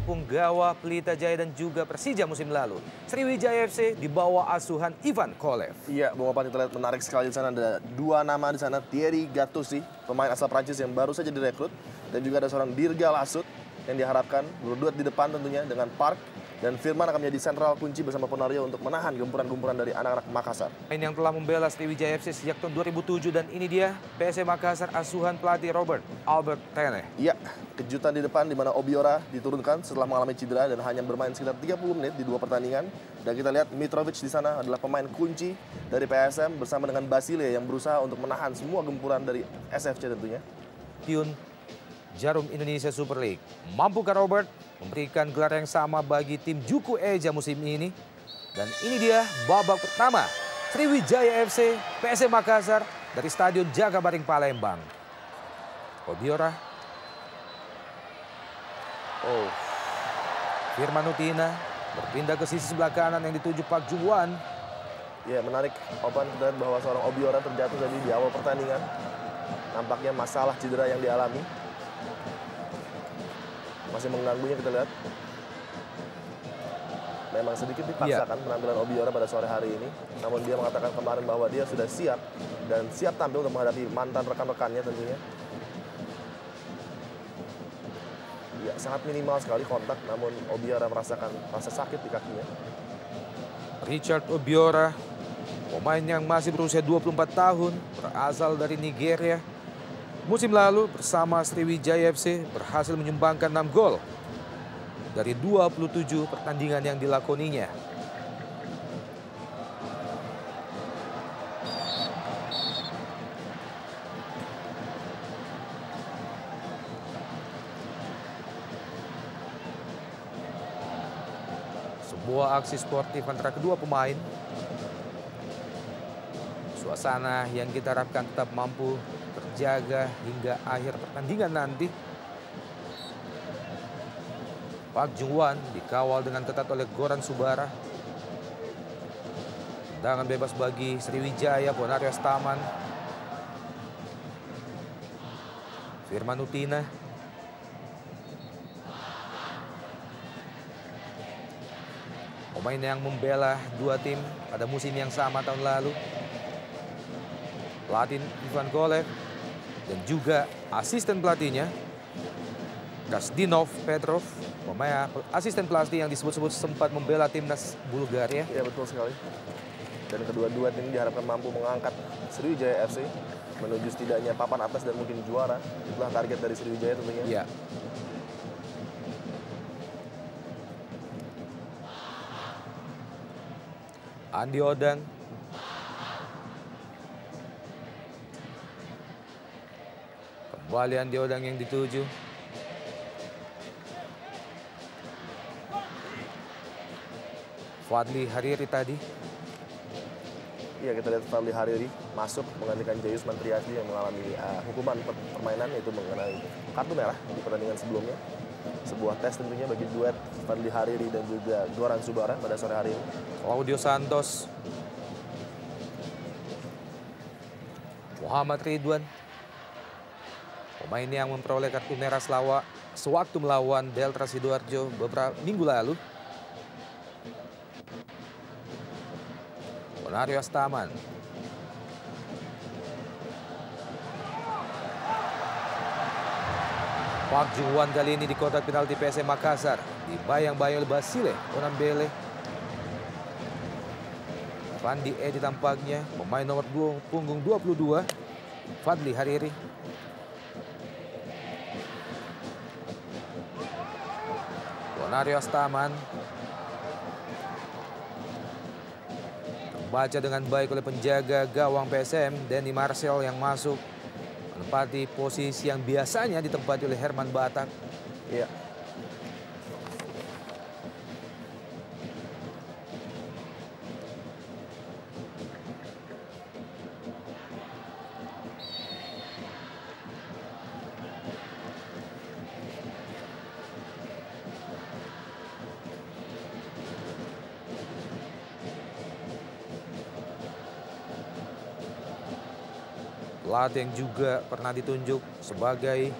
Punggawa, Pelita Jaya dan juga Persija musim lalu. Sriwijaya FC di bawah asuhan Ivan Kolev. Iya, Bung Opan, kita lihat menarik sekali di sana, ada dua nama di sana, Thierry Gattuso, pemain asal Prancis yang baru saja direkrut, dan juga ada seorang Dirga Lasut yang diharapkan berduet di depan tentunya dengan Park, dan Firman akan menjadi sentral kunci bersama Ponario untuk menahan gempuran-gempuran dari anak-anak Makassar. Pemain yang telah membela Sriwijaya FC sejak tahun 2007 dan ini dia PSM Makassar asuhan pelatih Albert Rene. Iya, kejutan di depan di mana Obiora diturunkan setelah mengalami cedera dan hanya bermain sekitar 30 menit di dua pertandingan. Dan kita lihat Mitrovic di sana adalah pemain kunci dari PSM bersama dengan Basile yang berusaha untuk menahan semua gempuran dari SFC tentunya. Pion Jarum Indonesia Super League. Mampukah Robert memberikan gelar yang sama bagi tim Juku Eja musim ini? Dan ini dia babak pertama Sriwijaya FC PSM Makassar dari Stadion Jakabaring Palembang. Obiora. Firman Utina berpindah ke sisi sebelah kanan yang dituju Pak Jungwan. Ya, menarik Opan, kita lihat bahwa seorang Obiora terjatuh tadi di awal pertandingan. Nampaknya masalah cedera yang dialami masih mengganggunya, kita lihat. Memang sedikit dipaksakan penampilan Obiora pada sore hari ini. Namun dia mengatakan kemarin bahwa dia sudah siap dan siap tampil untuk menghadapi mantan rekan-rekannya tentunya. Ya, sangat minimal sekali kontak, namun Obiora merasakan rasa sakit di kakinya. Richard Obiora, pemain yang masih berusia 24 tahun, berasal dari Nigeria. Musim lalu bersama Sriwijaya FC berhasil menyumbangkan 6 gol dari 27 pertandingan yang dilakoninya. Sebuah aksi sportif antara kedua pemain. Suasana yang kita harapkan tetap mampu terjaga hingga akhir pertandingan nanti. Pak Jungwan dikawal dengan ketat oleh Goran Subara. Tendangan bebas bagi Sriwijaya, Ponario Staman. Firman Utina. Pemain yang membela dua tim pada musim yang sama tahun lalu. Pelatih Ivan Kolev dan juga asisten pelatihnya Kasdinov Petrov, pemain asisten pelatih yang disebut-sebut sempat membela timnas Bulgaria. Ya, betul sekali. Dan kedua-dua tim diharapkan mampu mengangkat Sriwijaya FC menuju setidaknya papan atas dan mungkin juara. Itulah target dari Sriwijaya tentunya. Ya. Andi Odang. Kembali Andi Odang yang dituju. Fadli Hariri tadi. Iya, kita lihat Fadli Hariri masuk menggantikan Jayus Mantriasdi yang mengalami hukuman permainan, yaitu mengenai kartu merah di pertandingan sebelumnya. Sebuah tes tentunya bagi duet Fadli Hariri dan juga Goran Subara pada sore hari ini. Claudio Santos. Muhammad Ridwan. Pemain yang memperoleh kartu merah sewaktu melawan Delta Sidoarjo beberapa minggu lalu. Ponario Staman. Park Jungwan kali ini di kotak penalti PSM Makassar. Dibayang-bayang oleh Basile Onambele. Fandi Edi tampaknya, pemain nomor 2 punggung 22. Fadli Hariri. Ponario Staman. Terbaca dengan baik oleh penjaga gawang PSM, Denny Marcel yang masuk menempati posisi yang biasanya ditempati oleh Herman Batak. Iya. Pelatih yang juga pernah ditunjuk sebagai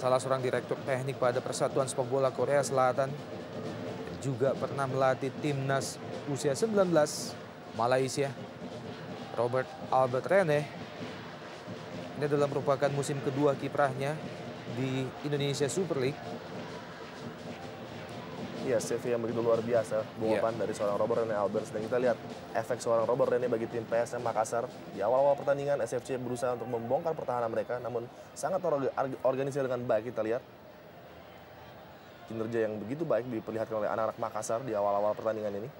salah seorang direktur teknik pada Persatuan Sepak Bola Korea Selatan. Dan juga pernah melatih timnas usia 19 Malaysia. Robert Albert Rene. Ini adalah merupakan musim kedua kiprahnya di Indonesia Super League. Ya, CV yang begitu luar biasa, bungkapan dari seorang Robert Rene Alberts. Dan kita lihat efek seorang Robert Rene bagi tim PSM Makassar. Di awal-awal pertandingan, SFC berusaha untuk membongkar pertahanan mereka, namun sangat organisir dengan baik. Kita lihat kinerja yang begitu baik diperlihatkan oleh anak-anak Makassar di awal-awal pertandingan ini.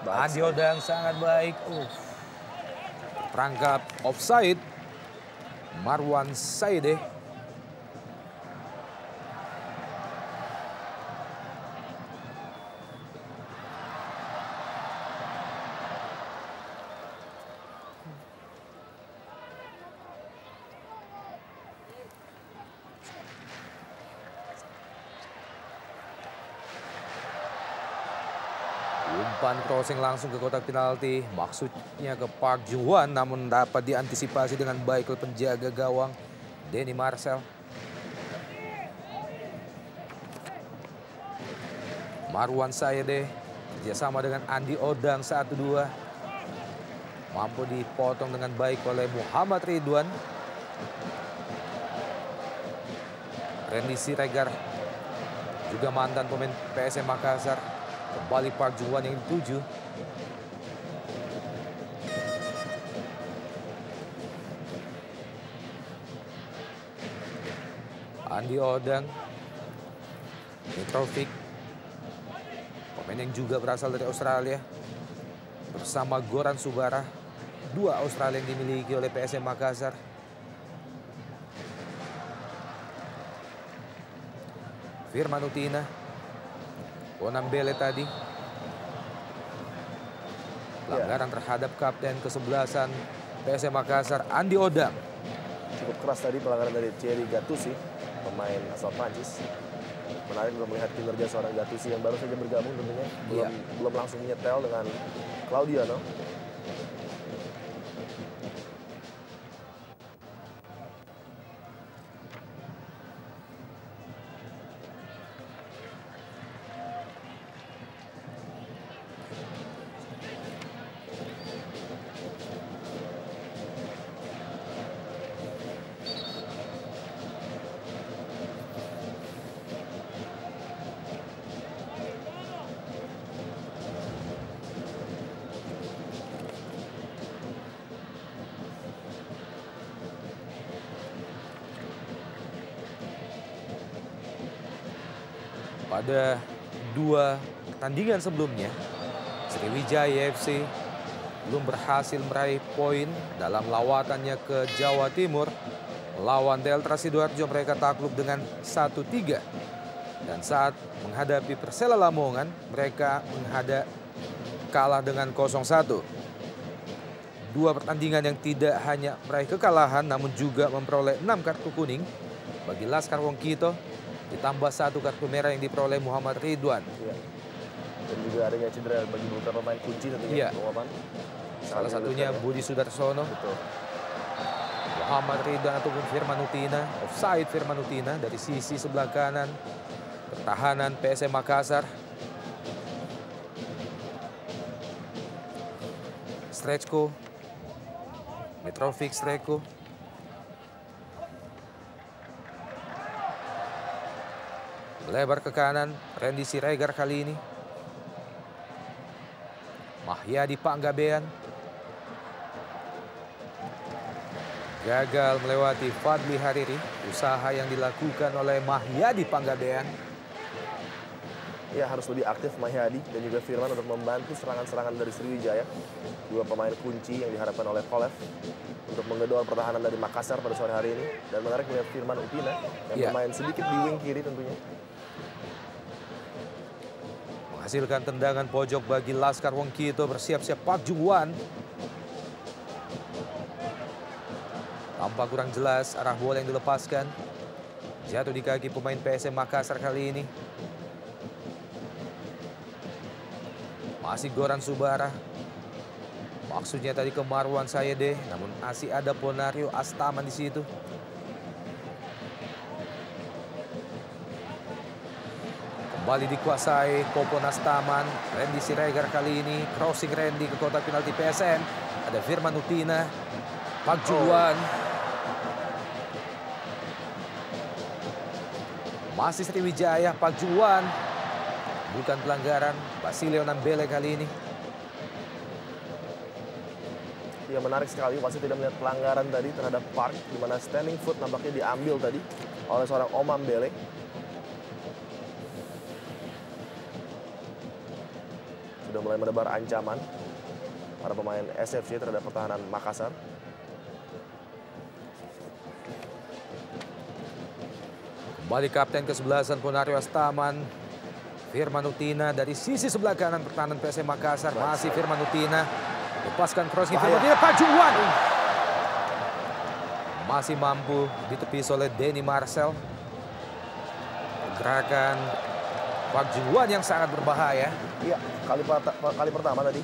Andi Odang sangat baik. Terangkap offside. Marwan Saideh. Umpan crossing langsung ke kotak penalti. Maksudnya ke Park Ju-hwan, namun dapat diantisipasi dengan baik oleh penjaga gawang Denny Marcel. Marwan Saideh kerjasama dengan Andi Odang 1-2. Mampu dipotong dengan baik oleh Muhammad Ridwan. Randy Siregar, juga mantan pemain PSM Makassar. Kembali Park Ju-hwan yang dituju. Andi Odang. Mitrovic. Pemain yang juga berasal dari Australia. Bersama Goran Subara. Dua Australia yang dimiliki oleh PSM Makassar. Firman Utina. Bonambele tadi. Pelanggaran terhadap kapten kesebelasan PSM Makassar, Andi Odang. Cukup keras tadi pelanggaran dari Thierry Gattuso, pemain asal Prancis. Menarik untuk melihat kinerja seorang Gattuso yang baru saja bergabung tentunya. Belum langsung nyetel dengan Claudiano. Pada dua pertandingan sebelumnya, Sriwijaya FC belum berhasil meraih poin dalam lawatannya ke Jawa Timur. Melawan Delta Sidoarjo mereka takluk dengan 1-3. Dan saat menghadapi Persela Lamongan, mereka kalah dengan 0-1. Dua pertandingan yang tidak hanya meraih kekalahan, namun juga memperoleh 6 kartu kuning bagi Laskar Wongkito. Ditambah 1 kartu merah yang diperoleh Muhammad Ridwan. Ya. Dan juga adanya cedera bagi beberapa pemain kunci tentunya. Salah satunya Budi Sudarsono. Betul. Muhammad Ridwan ataupun Firman Utina. Offside Firman Utina dari sisi sebelah kanan. Pertahanan PSM Makassar. Strejko. Mitrovic Strejko. Lebar ke kanan, Randy Siregar kali ini. Mahyadi Panggabean. Gagal melewati Fadli Hariri. Usaha yang dilakukan oleh Mahyadi Panggabean. Ya, harus lebih aktif Mahyadi dan juga Firman untuk membantu serangan-serangan dari Sriwijaya. Dua pemain kunci yang diharapkan oleh Kolev untuk menggedor pertahanan dari Makassar pada sore hari ini. Dan menarik melihat Firman Utina yang bermain sedikit di wing kiri tentunya. Menghasilkan tendangan pojok bagi Laskar Wongkito. Bersiap-siap Park Ju-hwan. Tampak kurang jelas arah bola yang dilepaskan. Jatuh di kaki pemain PSM Makassar kali ini. Masih Goran Subara. Maksudnya tadi ke Marwan Sayede, namun masih ada Ponario Astaman di situ. Kembali dikuasai Popon Astaman. Randy Siregar kali ini crossing Randy ke kotak penalti PSM. Ada Firman Utina, Pak Juwan. Masih Sriwijaya, Pak Juwan. Bukan pelanggaran, Basilio Nambele kali ini. Ya, menarik sekali, wasit tidak melihat pelanggaran tadi terhadap Park, di mana standing foot nampaknya diambil tadi oleh seorang Omam Bele. Sudah mulai menebar ancaman para pemain SFC terhadap pertahanan Makassar. Kembali kapten ke-11 Ponario Astaman. Firman Utina dari sisi sebelah kanan pertahanan PSM Makassar. Masih Firman Utina. Lepaskan crossing Firman Utina, Pak Juwan. Masih mampu ditepis oleh Denny Marcel. Gerakan Pak Juwan yang sangat berbahaya. Iya, kali pertama tadi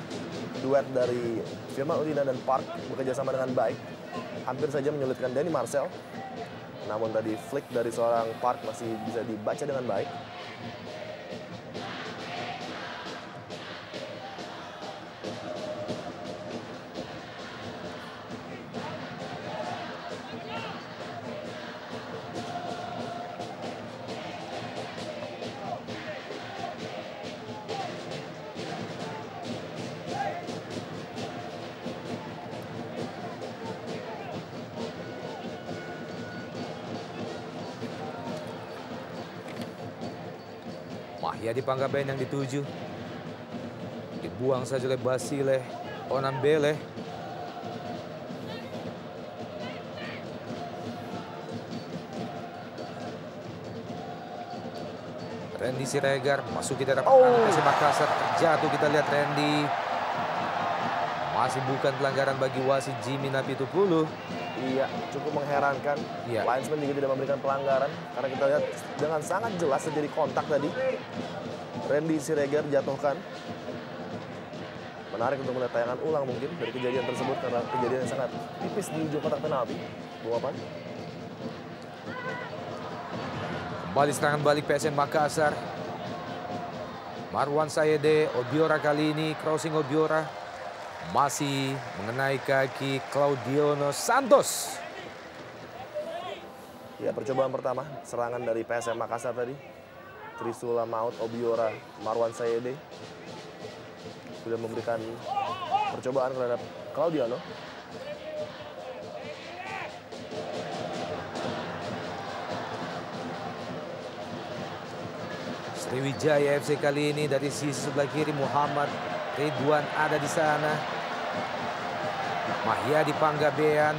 duet dari Firman Utina dan Park bekerja sama dengan baik. Hampir saja menyulitkan Denny Marcel. Namun tadi flick dari seorang Park masih bisa dibaca dengan baik. Mahyadi Panggabean yang dituju. Dibuang saja oleh Basile Onambele. Randy Siregar masuki daerah pertahanan PSM Makassar. Terjatuh, kita lihat Randy. Masih bukan pelanggaran bagi wasit Jimmy Napitupulu. Iya, cukup mengherankan. Iya. Linesman juga tidak memberikan pelanggaran karena kita lihat dengan sangat jelas terjadi kontak tadi. Randy Siregar jatuhkan. Menarik untuk melihat tayangan ulang mungkin dari kejadian tersebut karena kejadian yang sangat tipis di ujung kotak penalti. Bung Opan. Kembali serangan balik PSM Makassar. Marwan Sayede, Obiora kali ini crossing Obiora. Masih mengenai kaki Claudiono Santos. Ya, percobaan pertama serangan dari PSM Makassar tadi. Trisula Maut, Obiora, Marwan Sayede sudah memberikan percobaan terhadap Claudiono. Sriwijaya FC kali ini dari sisi sebelah kiri Muhammad Ridwan ada di sana. Mahyadi Panggabean,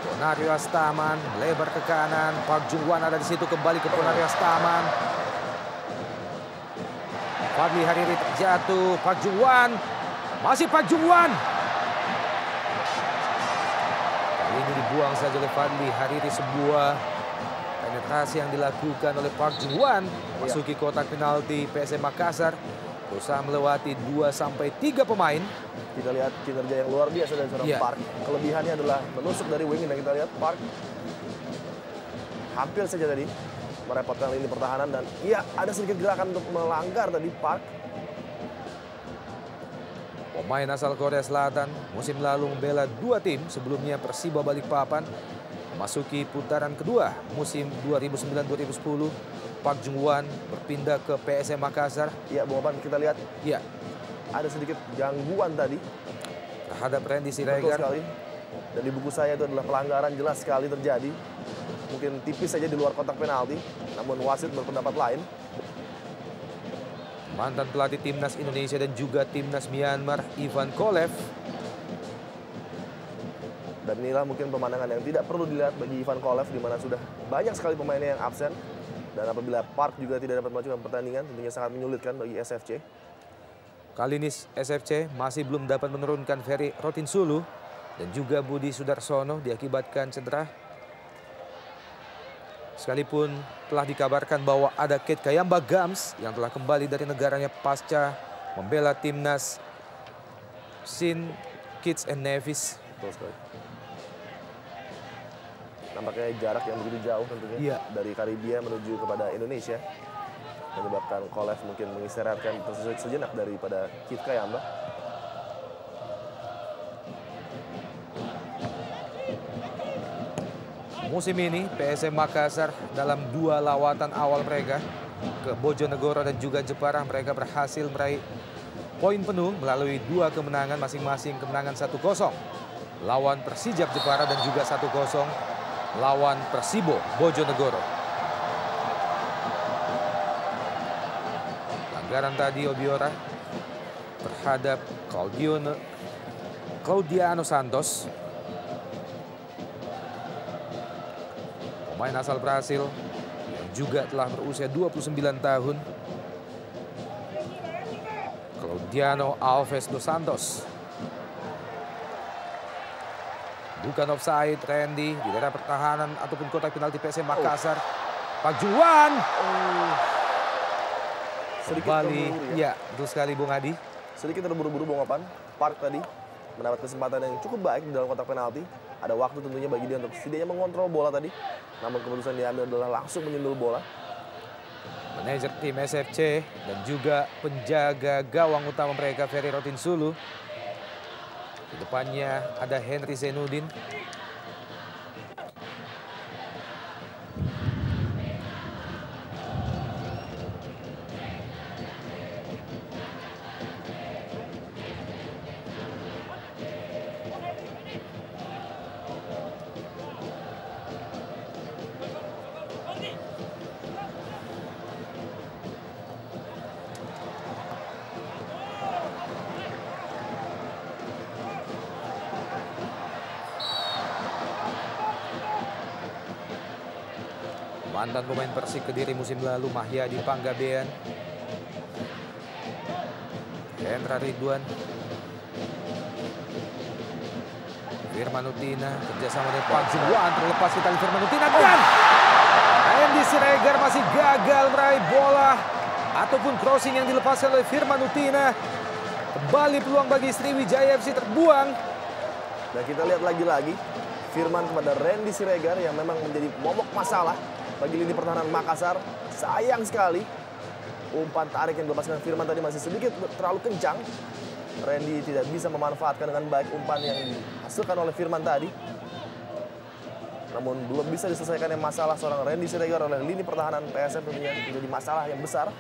Ponario Astaman lebar ke kanan. Park Jungwan ada di situ, kembali ke Ponario Astaman. Fadli Hariri terjatuh, Park Jungwan, masih Park Jungwan. Kali ini dibuang saja oleh Fadli Hariri, sebuah penetrasi yang dilakukan oleh Park Jungwan masuki kotak penalti PSM Makassar. Berusaha melewati 2-3 pemain. Kita lihat kinerja yang luar biasa dari seorang Park. Kelebihannya adalah menusuk dari wing, dan kita lihat Park hampir saja tadi merepotkan lini pertahanan, dan iya ada sedikit gerakan untuk melanggar tadi Park. Pemain asal Korea Selatan musim lalu membela dua tim, sebelumnya Persiba Balikpapan. Memasuki putaran kedua musim 2009-2010, Park Jungwan berpindah ke PSM Makassar. Iya, Bung Opan, kita lihat. Iya. Ada sedikit gangguan tadi terhadap Randy Siregar. Betul sekali. Dan di buku saya itu adalah pelanggaran jelas sekali terjadi. Mungkin tipis saja di luar kotak penalti, namun wasit berpendapat lain. Mantan pelatih Timnas Indonesia dan juga Timnas Myanmar, Ivan Kolev. Dan inilah mungkin pemandangan yang tidak perlu dilihat bagi Ivan Kolev, di mana sudah banyak sekali pemainnya yang absen. Dan apabila Park juga tidak dapat melanjutkan pertandingan, tentunya sangat menyulitkan bagi SFC. Kali ini SFC masih belum dapat menurunkan Ferry Rotinsulu dan juga Budi Sudarsono diakibatkan cedera. Sekalipun telah dikabarkan bahwa ada Kate Kayamba Gams yang telah kembali dari negaranya pasca membela timnas St. Kitts and Nevis. Betul sekali. Nampaknya jarak yang begitu jauh tentunya Iya. dari Karibia menuju kepada Indonesia. Menyebabkan Kolev mungkin mengistirahatkan sejenak daripada Kit Kayamba. Musim ini PSM Makassar dalam 2 lawatan awal mereka ke Bojonegoro dan juga Jepara, mereka berhasil meraih poin penuh melalui 2 kemenangan masing-masing. Kemenangan 1-0 lawan Persijap Jepara dan juga 1-0 lawan Persibo Bojonegoro. Pelanggaran tadi Obiora terhadap Claudiano Santos, pemain asal Brasil yang juga telah berusia 29 tahun. Claudiano Alves dos Santos. Bukan offside, Randy di daerah pertahanan ataupun kotak penalti PSM Makassar. Pak Juan. Sedikit Kembali, terburu-buru ya betul sekali Bung Adi. Sedikit terburu-buru Bung Opan. Park tadi mendapat kesempatan yang cukup baik di dalam kotak penalti. Ada waktu tentunya bagi dia untuk setidaknya mengontrol bola tadi. Namun keputusan diambil adalah langsung menyundul bola. Manajer tim SFC dan juga penjaga gawang utama mereka Ferry Rotinsulu. Di depannya ada Henry Zainuddin. Mantan pemain Persik Kediri musim lalu Mahyadi Panggabean. Hendra Ridwan. Firman Utina kerjasama dengan Pak Juan, terlepas di tali Firman Utina dan Andy Siregar masih gagal meraih bola ataupun crossing yang dilepaskan oleh Firman Utina. Kembali peluang bagi Sriwijaya FC terbuang. Dan kita lihat lagi-lagi Firman kepada Randy Siregar yang memang menjadi momok masalah bagi lini pertahanan Makassar. Sayang sekali umpan tarik yang dilepaskan Firman tadi masih sedikit terlalu kencang. Randy tidak bisa memanfaatkan dengan baik umpan yang dihasilkan oleh Firman tadi. Namun belum bisa diselesaikan yang masalah seorang Randy Siregar oleh lini pertahanan PSM, tentunya menjadi masalah yang besar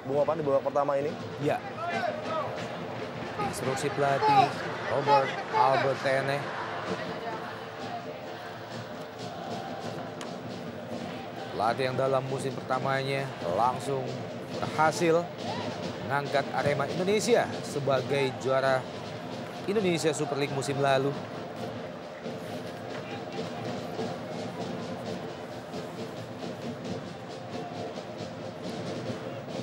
Bung Opan di babak pertama ini. Ya. Instruksi pelatih Robert Albertene. Pelatih yang dalam musim pertamanya langsung berhasil mengangkat Arema Indonesia sebagai juara Indonesia Super League musim lalu.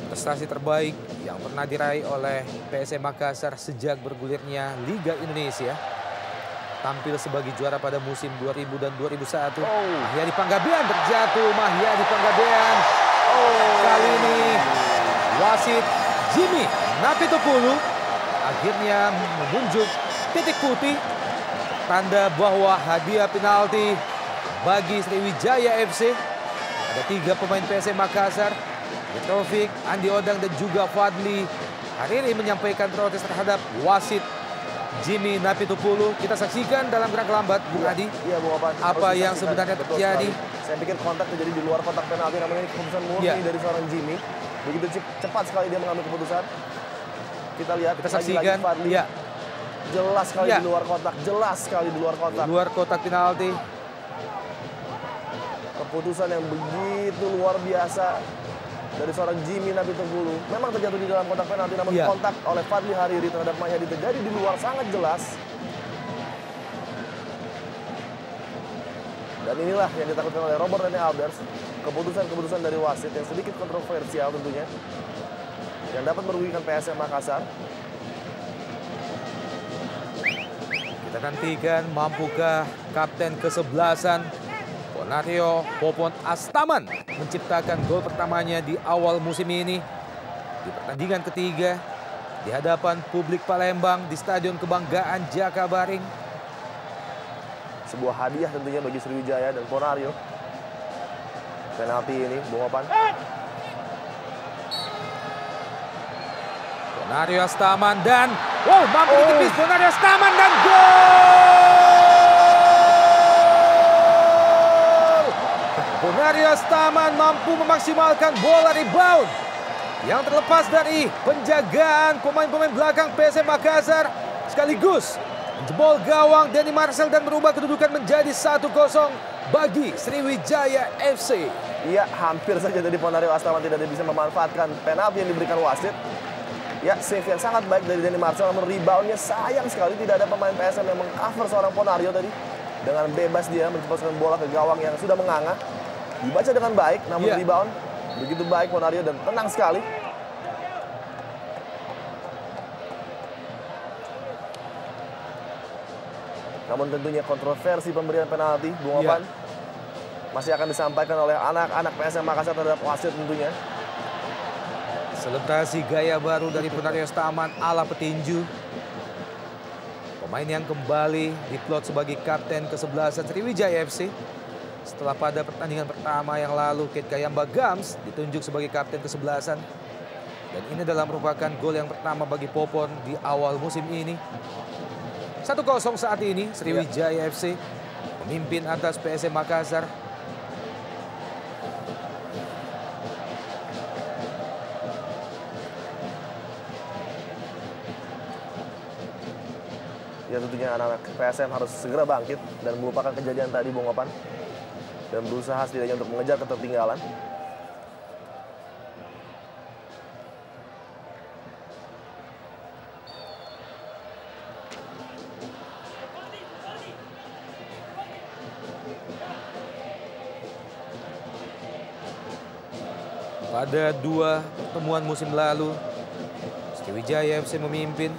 Prestasi terbaik yang pernah diraih oleh PSM Makassar sejak bergulirnya Liga Indonesia. Tampil sebagai juara pada musim 2000 dan 2001. Mahyadi Panggabean terjatuh. Mahyadi Panggabean. Kali ini wasit Jimmy Napitupulu akhirnya menunjuk titik putih. Tanda bahwa hadiah penalti bagi Sriwijaya FC. Ada 3 pemain PSM Makassar. Taufik, Andi Odang dan juga Fadli Hariri menyampaikan protes terhadap wasit Jimmy Napitupulu. Kita saksikan dalam gerak lambat, Bung Adi. Iya, Bung Opan. Apa yang sebenarnya terjadi? Saya pikir kontak terjadi di luar kotak penalti, namun ini keputusan murni dari seorang Jimmy. Begitu cepat sekali dia mengambil keputusan. Kita lihat, kita saksikan. Fadli. Ya. Jelas sekali di luar kotak, jelas sekali di luar kotak. Di luar kotak penalti. Keputusan yang begitu luar biasa dari seorang Jimmy Napitupulu. Memang terjatuh di dalam kotak penalti, namun kontak oleh Fadli Hariri terhadap Mahyadi terjadi di luar sangat jelas. Dan inilah yang ditakutkan oleh Robert Rene Albers. Keputusan-keputusan dari wasit yang sedikit kontroversial tentunya, yang dapat merugikan PSM Makassar. Kita nantikan mampukah kapten ke-11 Ponario Popon Astaman menciptakan gol pertamanya di awal musim ini. Di pertandingan ketiga di hadapan publik Palembang di Stadion Kebanggaan Jakabaring. Sebuah hadiah tentunya bagi Sriwijaya dan Ponario. Penalti ini, Bung Opan. Ponario Astaman dan mampu ditepis Ponario Astaman dan gol! Ponario Astaman mampu memaksimalkan bola rebound yang terlepas dari penjagaan pemain-pemain belakang PSM Makassar, sekaligus menjebol gawang Denny Marcel dan merubah kedudukan menjadi 1-0 bagi Sriwijaya FC. Iya, hampir saja tadi Ponario Astaman tidak bisa memanfaatkan penalti yang diberikan wasit. Ya, save yang sangat baik dari Denny Marcel, namun reboundnya sayang sekali tidak ada pemain PSM yang mengcover seorang Ponario tadi. Dengan bebas dia mencepatkan bola ke gawang yang sudah menganga. Dibaca dengan baik, namun rebound begitu baik Ponario dan tenang sekali. Namun tentunya kontroversi pemberian penalti, Bung Opan, masih akan disampaikan oleh anak-anak PSM Makassar terhadap wasit tentunya. Selebrasi gaya baru dari Ponario Astaman ala petinju. Pemain yang kembali diplot sebagai kapten ke-11 Sriwijaya FC. Setelah pada pertandingan pertama yang lalu, Kate Kayamba Gams ditunjuk sebagai kapten ke-11. Dan ini adalah merupakan gol yang pertama bagi Popon di awal musim ini. 1-0 saat ini, Sriwijaya FC memimpin atas PSM Makassar. Ya tentunya anak-anak PSM harus segera bangkit dan melupakan kejadian tadi, Bung Opan. Dan berusaha setidaknya untuk mengejar ketertinggalan. Pada 2 pertemuan musim lalu, Sriwijaya FC memimpin.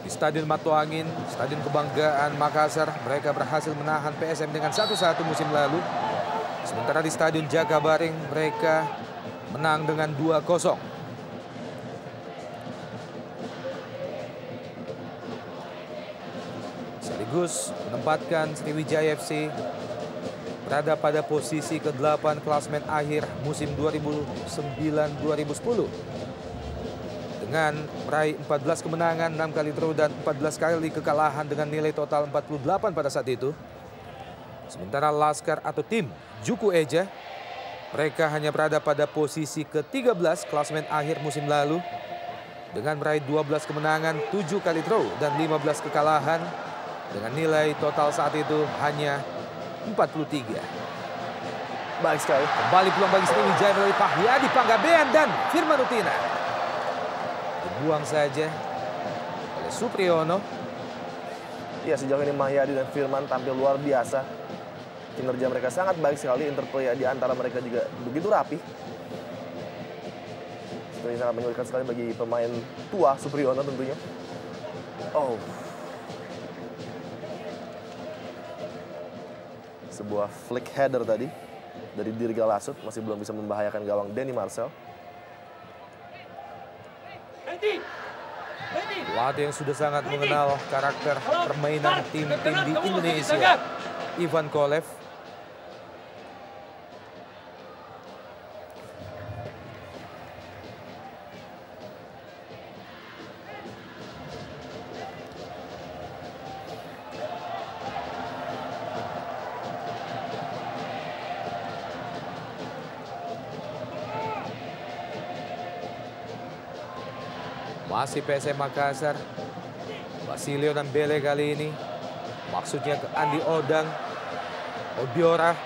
Di Stadion Matuangin, Stadion Kebanggaan Makassar, mereka berhasil menahan PSM dengan 1-1 musim lalu. Sementara di Stadion Jakabaring, mereka menang dengan 2-0. Sekaligus menempatkan Sriwijaya FC berada pada posisi ke-8 klasmen akhir musim 2009-2010. Dengan meraih 14 kemenangan, 6 kali draw dan 14 kali kekalahan dengan nilai total 48 pada saat itu. Sementara Laskar atau tim Juku Eja, mereka hanya berada pada posisi ke-13 klasmen akhir musim lalu. Dengan meraih 12 kemenangan, 7 kali draw dan 15 kekalahan. Dengan nilai total saat itu hanya 43. Baik sekali. Kembali peluang bagi Sriwijaya melalui Pahyadi Panggabean dan Firman Utina. Dibuang saja oleh Supriyono. Ya, sejauh ini Mahyadi dan Firman tampil luar biasa. Kinerja mereka sangat baik sekali, interplay di antara mereka juga begitu rapi. Ini sangat menyulitkan sekali bagi pemain tua Supriyono tentunya. Sebuah flick header tadi dari Dirga Lasut masih belum bisa membahayakan gawang Denny Marcel. Pelatih yang sudah sangat mengenal karakter permainan tim-tim di Indonesia, Ivan Kolev. Masih PSM Makassar. Basilio dan Bele kali ini. Maksudnya ke Andi Odang. Obiora.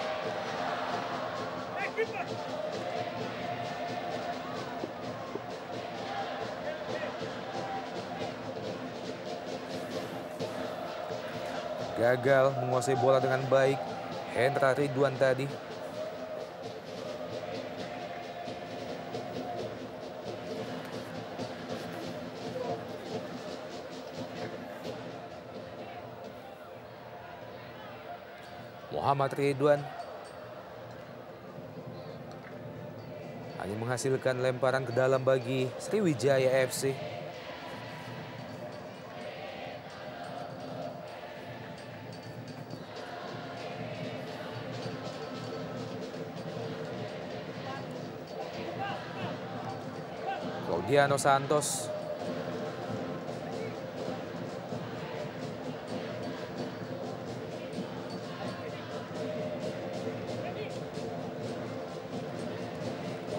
Gagal menguasai bola dengan baik. Hendra Ridwan tadi. Muhammad Ridwan. hanya menghasilkan lemparan ke dalam bagi Sriwijaya FC. Claudiano Santos.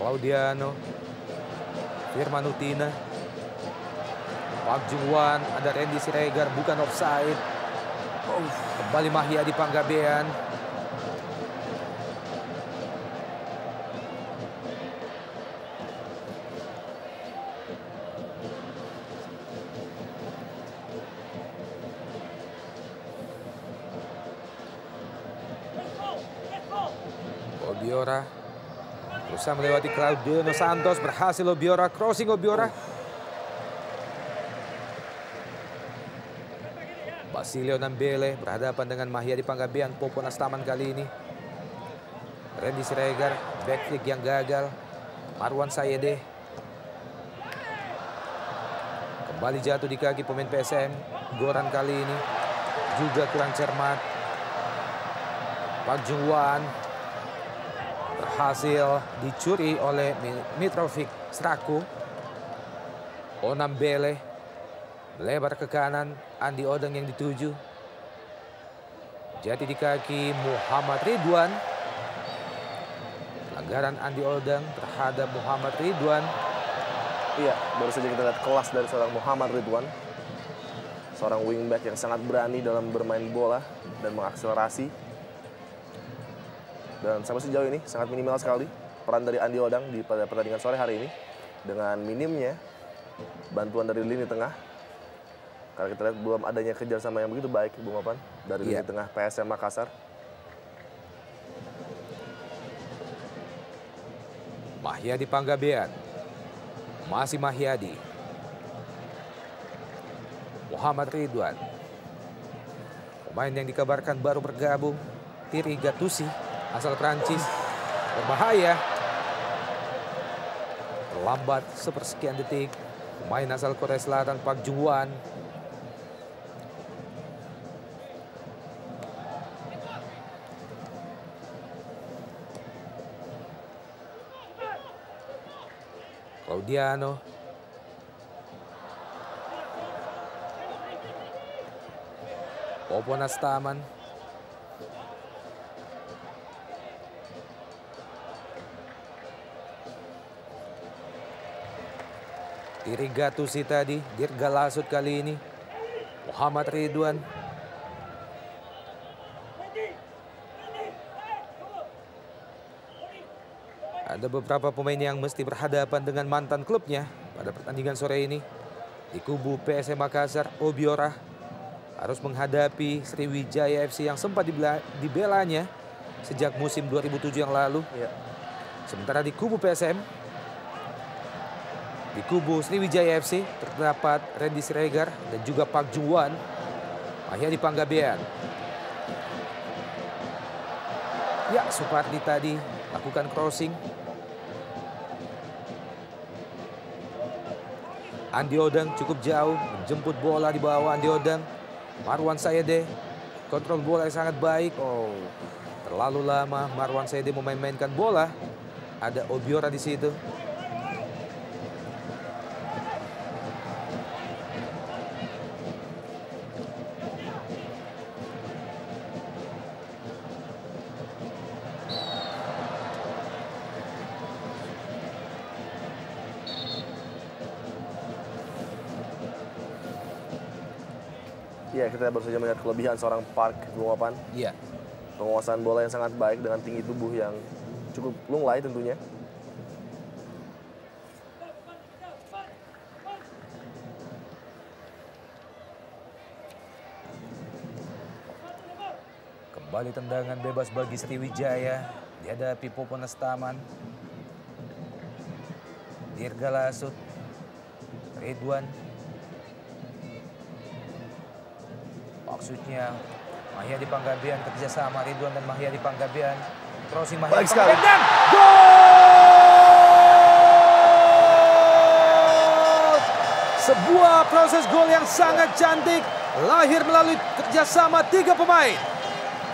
Claudiano, Firman Utina, Park Jung-wan, ada Randy Siregar, bukan offside. Kembali Mahyadi Panggabean. Obiora berusaha melewati Claudiano Santos, berhasil Obiora, crossing Obiora. Basilio Nambele berhadapan dengan Mahyadi Panggabean, Poponas Taman kali ini. Randy Siregar, backflip yang gagal. Marwan Sayede. Kembali jatuh di kaki pemain PSM. Goran kali ini juga kurang cermat. Park Jung-wan berhasil dicuri oleh Mitrovic Straku. Onambele lebar ke kanan, Andi Odeng yang dituju. Jati di kaki Muhammad Ridwan. Pelanggaran Andi Odeng terhadap Muhammad Ridwan. Iya, baru saja kita lihat kelas dari seorang Muhammad Ridwan. Seorang wingback yang sangat berani dalam bermain bola dan mengakselerasi. Dan sampai sejauh ini sangat minimal sekali peran dari Andi Odang pada pertandingan sore hari ini. Dengan minimnya bantuan dari lini tengah. Karena kita lihat belum adanya kerjasama yang begitu baik, Bung Opan, dari lini tengah PSM Makassar. Mahyadi Panggabean. Masih Mahyadi. Muhammad Ridwan. Pemain yang dikabarkan baru bergabung, Thierry Gattuso, asal Prancis. Berbahaya. Terlambat sepersekian detik. Pemain asal Korea Selatan, Park Jung-wan. Claudiano. Poponas Taman. Thierry Gattuso tadi, Dirga Lasut kali ini. Muhammad Ridwan. Ada beberapa pemain yang mesti berhadapan dengan mantan klubnya pada pertandingan sore ini. Di kubu PSM Makassar, Obiora harus menghadapi Sriwijaya FC yang sempat dibelanya sejak musim 2007 yang lalu. Sementara di kubu PSM, di kubu Sriwijaya FC terdapat Randy Siregar dan juga Park Jung-wan. Mahyadi Panggabean. Ya, Supardi tadi lakukan crossing. Andi Odeng cukup jauh menjemput bola di bawah Andi Odeng. Marwan Sayede kontrol bola yang sangat baik. Terlalu lama Marwan Sayede memainkan bola. Ada Obiora di situ. Ya, kita baru saja melihat kelebihan seorang Park, Bung Opan. Iya. Penguasaan bola yang sangat baik dengan tinggi tubuh yang cukup lunglai tentunya. Kembali tendangan bebas bagi Sriwijaya dihadapi Poponas Taman. Dirga Lasut, Ridwan. Maksudnya Mahyadi Panggabean, kerjasama Ridwan dan Mahyadi Panggabean. Crossing Mahyadi Panggabean. Gol! Sebuah proses gol yang sangat cantik lahir melalui kerjasama 3 pemain.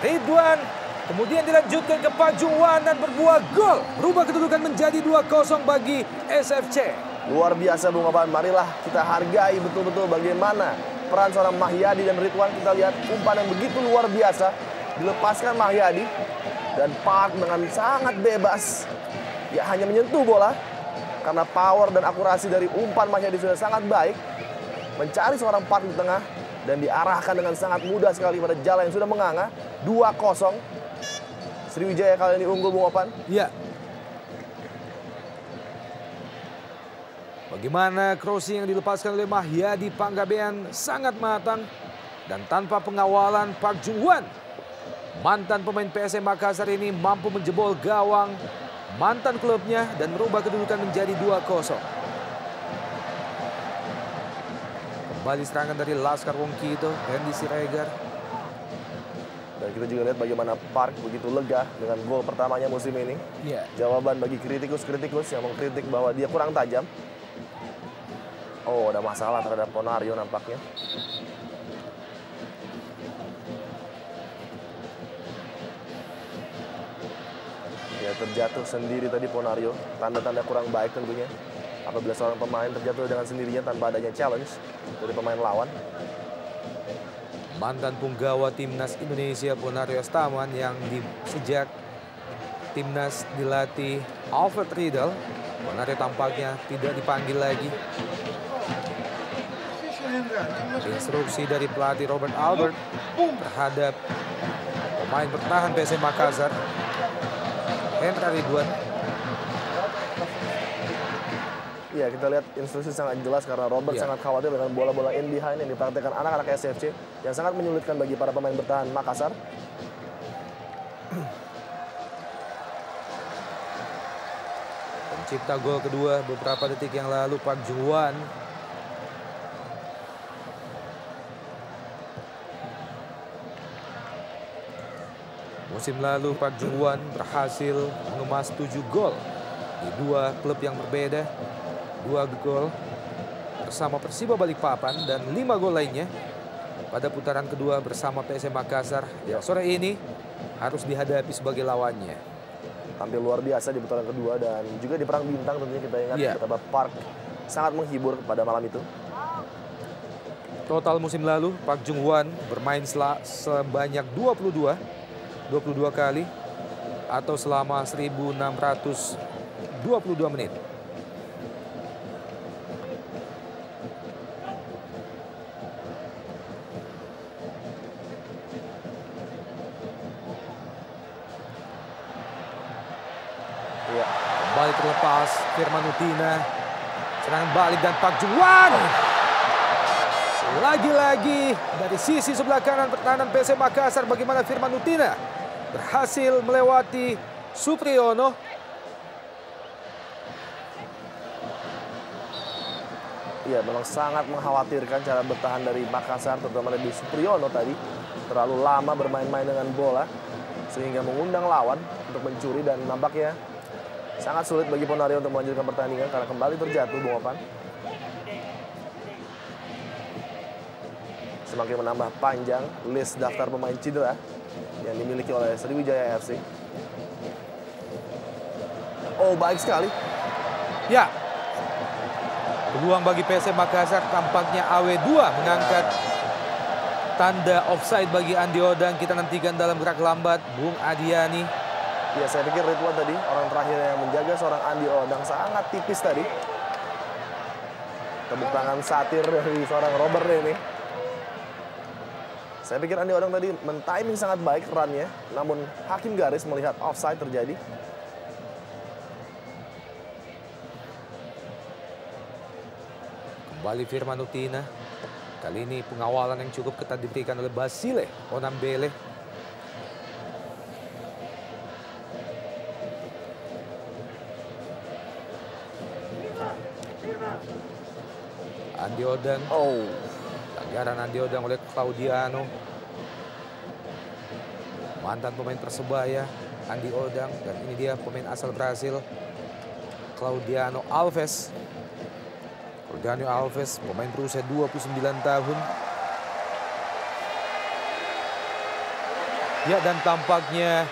Ridwan kemudian dilanjutkan ke Park Jung-hwan dan berbuah gol. Berubah kedudukan menjadi 2-0 bagi SFC. Luar biasa Bung Opan, marilah kita hargai betul-betul bagaimana peran seorang Mahyadi dan Ridwan. Kita lihat umpan yang begitu luar biasa. Dilepaskan Mahyadi dan Park dengan sangat bebas. Ya hanya menyentuh bola. Karena power dan akurasi dari umpan Mahyadi sudah sangat baik. Mencari seorang Park di tengah. Dan diarahkan dengan sangat mudah sekali pada jalan yang sudah menganga. 2-0. Sriwijaya kali ini unggul Bung Opan. Ya. Bagaimana crossing yang dilepaskan oleh Mahyadi Panggabean sangat matang. Dan tanpa pengawalan Park Jung-hwan. Mantan pemain PSM Makassar ini mampu menjebol gawang mantan klubnya dan merubah kedudukan menjadi 2-0. Kembali serangan dari Laskar Wongkito, Hendy Siregar. Dan kita juga lihat bagaimana Park begitu lega dengan gol pertamanya musim ini. Yeah. Jawaban bagi kritikus-kritikus yang mengkritik bahwa dia kurang tajam. Oh, ada masalah terhadap Ponario nampaknya. Ya, terjatuh sendiri tadi Ponario. Tanda-tanda kurang baik tentunya. Apabila seorang pemain terjatuh dengan sendirinya tanpa adanya challenge dari pemain lawan. Mantan punggawa timnas Indonesia Ponario Astaman yang sejak timnas dilatih Alfred Riedel, Ponario tampaknya tidak dipanggil lagi. Instruksi dari pelatih Robert Albert terhadap pemain bertahan PSM Makassar, Hendra Ridwan. Iya, kita lihat instruksi sangat jelas karena Robert sangat khawatir dengan bola-bola in behind yang dipraktekkan anak-anak SFC yang sangat menyulitkan bagi para pemain bertahan Makassar. Pencipta gol kedua beberapa detik yang lalu Park Jung-hwan. Musim lalu Park Jung-hwan berhasil mengemas 7 gol di 2 klub yang berbeda. 2 gol bersama Persiba Balikpapan dan 5 gol lainnya pada putaran kedua bersama PSM Makassar. Yang sore ini harus dihadapi sebagai lawannya. Tampil luar biasa di putaran kedua dan juga di Perang Bintang tentunya kita ingat betapa Park sangat menghibur pada malam itu. Total musim lalu Park Jung-hwan bermain sebanyak 22 kali atau selama 1622 menit. Kembali terlepas Firman Utina. Serangan balik dan Park Jung-hwan. Lagi-lagi dari sisi sebelah kanan pertahanan PSM Makassar, bagaimana Firman Utina berhasil melewati Supriyono. Iya, memang sangat mengkhawatirkan cara bertahan dari Makassar, terutama dari Supriyono tadi. Terlalu lama bermain-main dengan bola sehingga mengundang lawan untuk mencuri dan nampaknya sangat sulit bagi Ponario untuk melanjutkan pertandingan karena kembali terjatuh Bung Opan. Semakin menambah panjang list daftar pemain cedera yang dimiliki oleh Sriwijaya FC. Oh, baik sekali. Ya. Peluang bagi PSM Makassar, tampaknya AW2 mengangkat tanda offside bagi Andi Odang. Kita nantikan dalam gerak lambat Bung Adiani. Ya, saya pikir Ridwan tadi orang terakhir yang menjaga seorang Andi Odang sangat tipis tadi. Tepuk tangan satir dari seorang Robert ini. Saya pikir Andi Odang tadi men-timing sangat baik run-nya, namun hakim garis melihat offside terjadi. Kembali Firman Utina. Kali ini pengawalan yang cukup ketat diberikan oleh Basile Onambele. Andi Odang. Pelanggaran Andi Odang oleh Claudiano. Mantan pemain Persebaya Andi Odang, dan ini dia pemain asal Brasil Claudiano Alves. Jordanio Alves, pemain berusia 29 tahun. Ya, dan tampaknya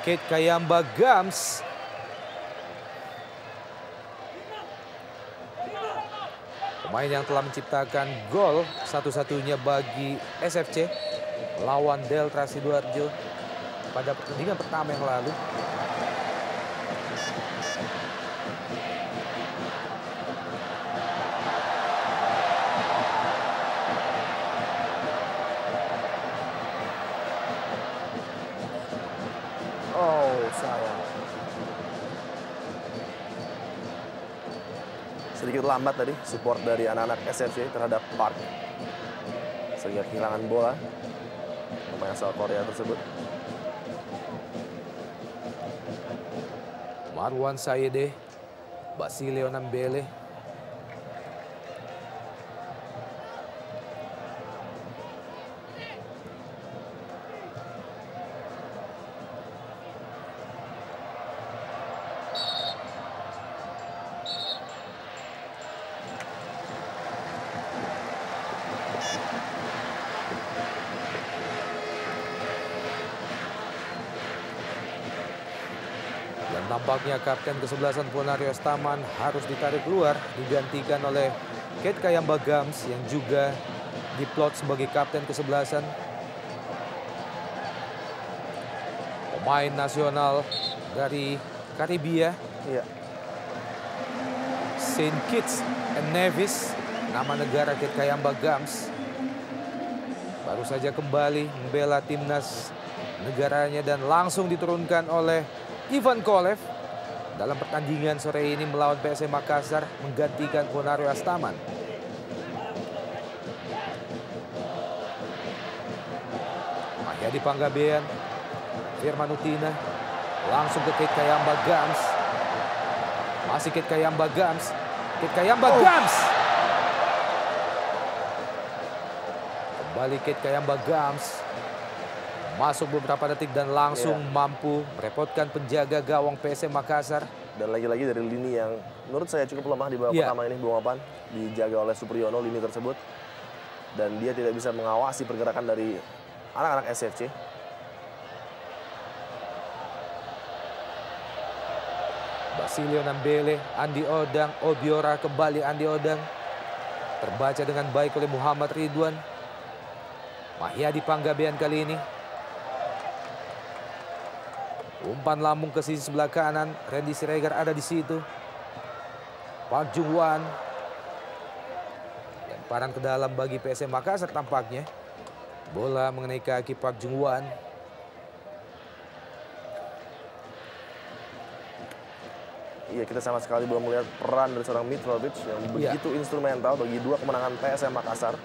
Kate Kayamba Gams pemain yang telah menciptakan gol satu-satunya bagi SFC lawan Delta Sidoarjo pada pertandingan pertama yang lalu. Oh, sayang. Sedikit lambat tadi support dari anak-anak SFC terhadap Park. Sehingga kehilangan bola pemain asal Korea tersebut. Marwan Sayede, Basilio Nambele. Dan tampaknya kapten kesebelasan Ponario Astaman harus ditarik keluar, digantikan oleh Kate Kayamba Gams yang juga diplot sebagai kapten kesebelasan. Pemain nasional dari Karibia, Iya. Saint Kitts and Nevis, nama negara Kate Kayamba Gams. Baru saja kembali membela timnas negaranya dan langsung diturunkan oleh Ivan Kolev dalam pertandingan sore ini melawan PSM Makassar menggantikan Ponario Astaman. Mahyadi Panggabean, Firman Utina, langsung ke Kate Kayamba Gams. Masih Kate Kayamba Gams. Kate Kayamba Gams. Kembali Kate Kayamba Gams. Masuk beberapa detik dan langsung mampu merepotkan penjaga gawang PSM Makassar. Dan lagi-lagi dari lini yang menurut saya cukup lemah di babak pertama ini, Bung Opan. Dijaga oleh Supriyono lini tersebut. Dan dia tidak bisa mengawasi pergerakan dari anak-anak SFC. Basilio Nambele, Andi Odang, Obiora, kembali Andi Odang. Terbaca dengan baik oleh Muhammad Ridwan. Mahyadi Panggabean kali ini. Umpan lambung ke sisi sebelah kanan, Randy Siregar ada di situ. Park Jung-wan. Lemparan ke dalam bagi PSM Makassar tampaknya. Bola mengenai kaki Park Jung-wan. Iya, kita sama sekali belum melihat peran dari seorang Mitrovic yang begitu instrumental bagi dua kemenangan PSM Makassar.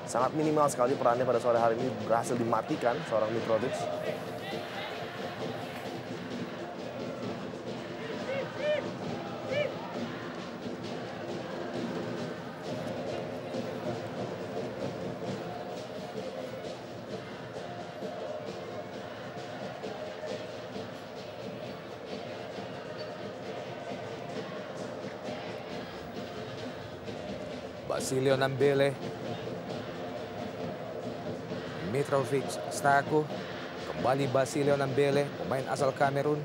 Sangat minimal sekali perannya pada sore hari ini, berhasil dimatikan seorang Mitrovic. Basilio Nambele, Mitrovic Stako, kembali Basilio Nambele, pemain asal Kamerun.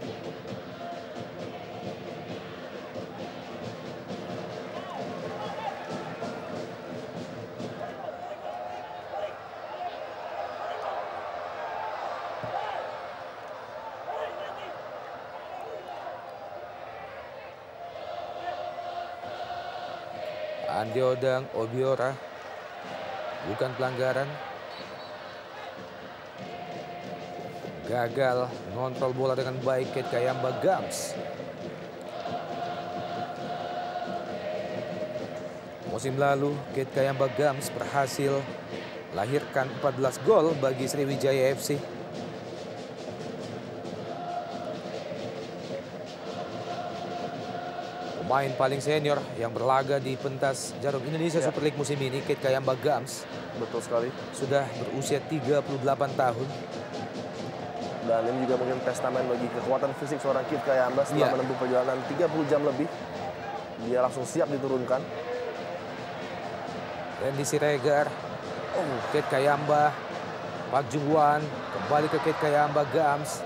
Andi Odang, Obiora, bukan pelanggaran. Gagal ngontrol bola dengan baik Kate Kayamba Gams. Musim lalu Kate Kayamba Gams berhasil lahirkan 14 gol bagi Sriwijaya FC. Pemain paling senior yang berlaga di pentas Jarum Indonesia Super League musim ini, Kate Kayamba Gams. Betul sekali. Sudah berusia 38 tahun. Dan ini juga mungkin testament bagi kekuatan fisik seorang Kate Kayamba setelah menempuh perjalanan 30 jam lebih Dia langsung siap diturunkan. Randy Siregar, Kate Kayamba, Park Jung-hwan, kembali ke Kate Kayamba, Gams.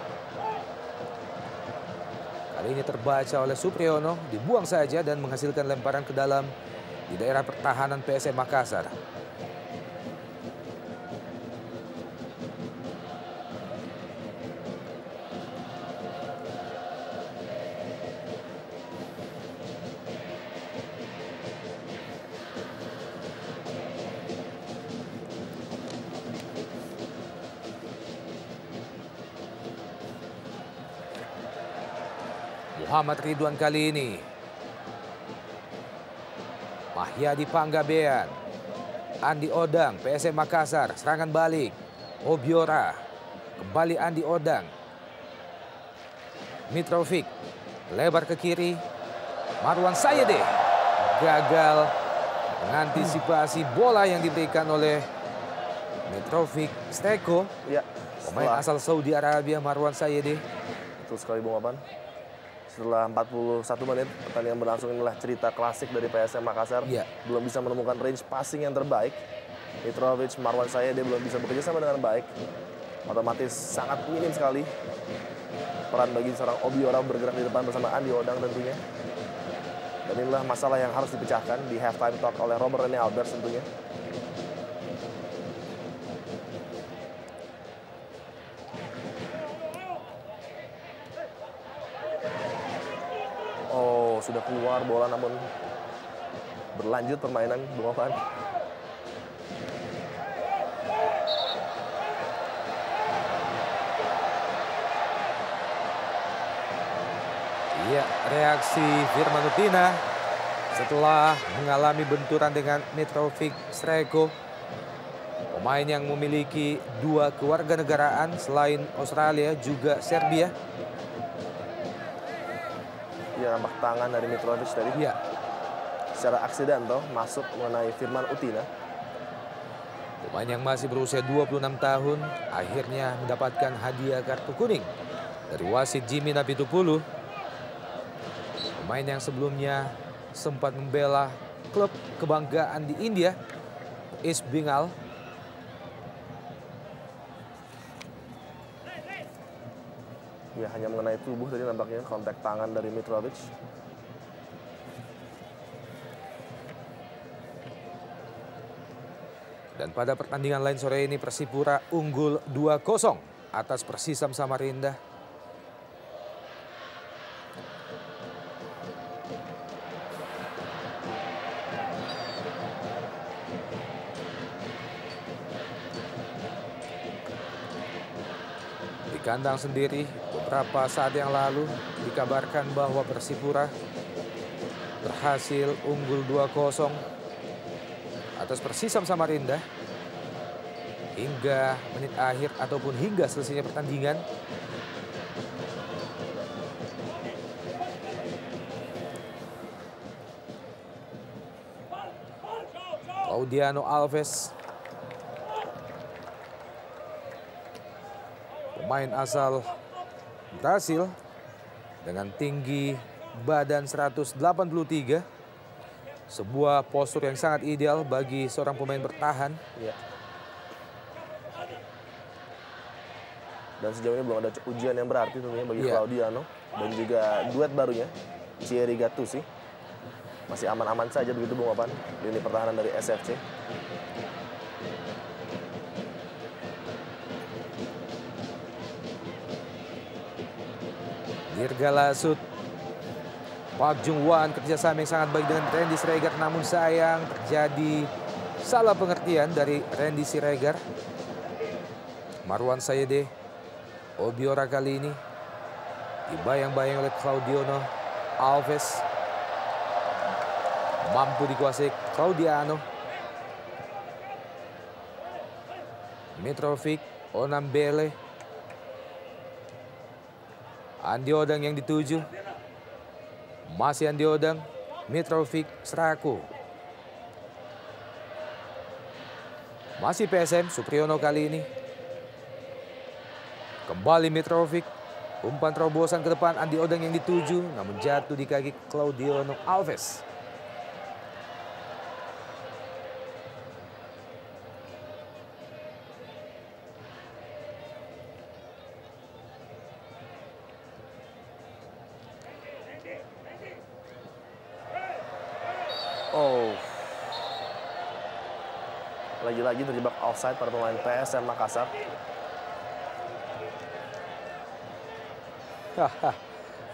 Kali ini terbaca oleh Supriyono, dibuang saja dan menghasilkan lemparan ke dalam di daerah pertahanan PSM Makassar. Muhammad Ridwan kali ini. Mahyadi Panggabean. Andi Odang, PSM Makassar, serangan balik. Obiora. Kembali Andi Odang. Mitrovic. Lebar ke kiri. Marwan Sayede. Gagal mengantisipasi bola yang diberikan oleh Mitrovic Steko. Ya, Pemain asal Saudi Arabia, Marwan Sayede. betul sekali Bung Opan. Setelah 41 menit pertandingan berlangsung, inilah cerita klasik dari PSM Makassar. Ya. Belum bisa menemukan range passing yang terbaik. Mitrovic, Marwan Sayede belum bisa bekerja sama dengan baik. Otomatis sangat minim sekali peran bagi seorang Obiora bergerak di depan bersama Andi Odang tentunya. Dan inilah masalah yang harus dipecahkan di halftime talk oleh Robert Rene Alberts tentunya. Oh, sudah keluar bola namun berlanjut permainan Bung Opan. Iya, reaksi Firman Utina setelah mengalami benturan dengan Mitrovic Steko. Pemain yang memiliki 2 kewarganegaraan selain Australia juga Serbia. Ya, nampak tangan dari Mitrovic tadi. Iya. Secara aksidental masuk mengenai Firman Utina. Pemain yang masih berusia 26 tahun akhirnya mendapatkan hadiah kartu kuning dari wasit Jimmy Napitupulu. Pemain yang sebelumnya sempat membela klub kebanggaan di India, East Bengal. Ya, hanya mengenai tubuh tadi nampaknya kontak tangan dari Mitrovic. Dan pada pertandingan lain sore ini Persipura unggul 2-0 atas Persisam Samarinda. Di kandang sendiri beberapa saat yang lalu dikabarkan bahwa Persipura berhasil unggul 2-0 atas Persisam Samarinda hingga menit akhir ataupun hingga selesainya pertandingan. Claudiano Alves, pemain asal Brasil dengan tinggi badan 183. Sebuah postur yang sangat ideal bagi seorang pemain bertahan. Ya. Dan sejauh ini belum ada ujian yang berarti tentunya bagi Claudiano. Dan juga duet barunya, Thierry Gattuso. Masih aman-aman saja begitu Bung Opan, lini pertahanan dari SFC. Dirga Lasut, Park Jung-hwan, kerjasama yang sangat baik dengan Randy Siregar, namun sayang terjadi salah pengertian dari Randy Siregar. Marwan Sayede, Obiora kali ini dibayang-bayang oleh Claudiano Alves. Mampu dikuasai Claudiano. Mitrovic, Onambele. Andi Odang yang dituju. Masih Andi Odang, Mitrovic, Srako. Masih PSM, Supriyono kali ini. Kembali Mitrovic, Umpan terobosan ke depan, Andi Odeng yang dituju, namun jatuh di kaki Claudionno Alves. Oh. Lagi-lagi terjebak offside pada pemain PSM Makassar.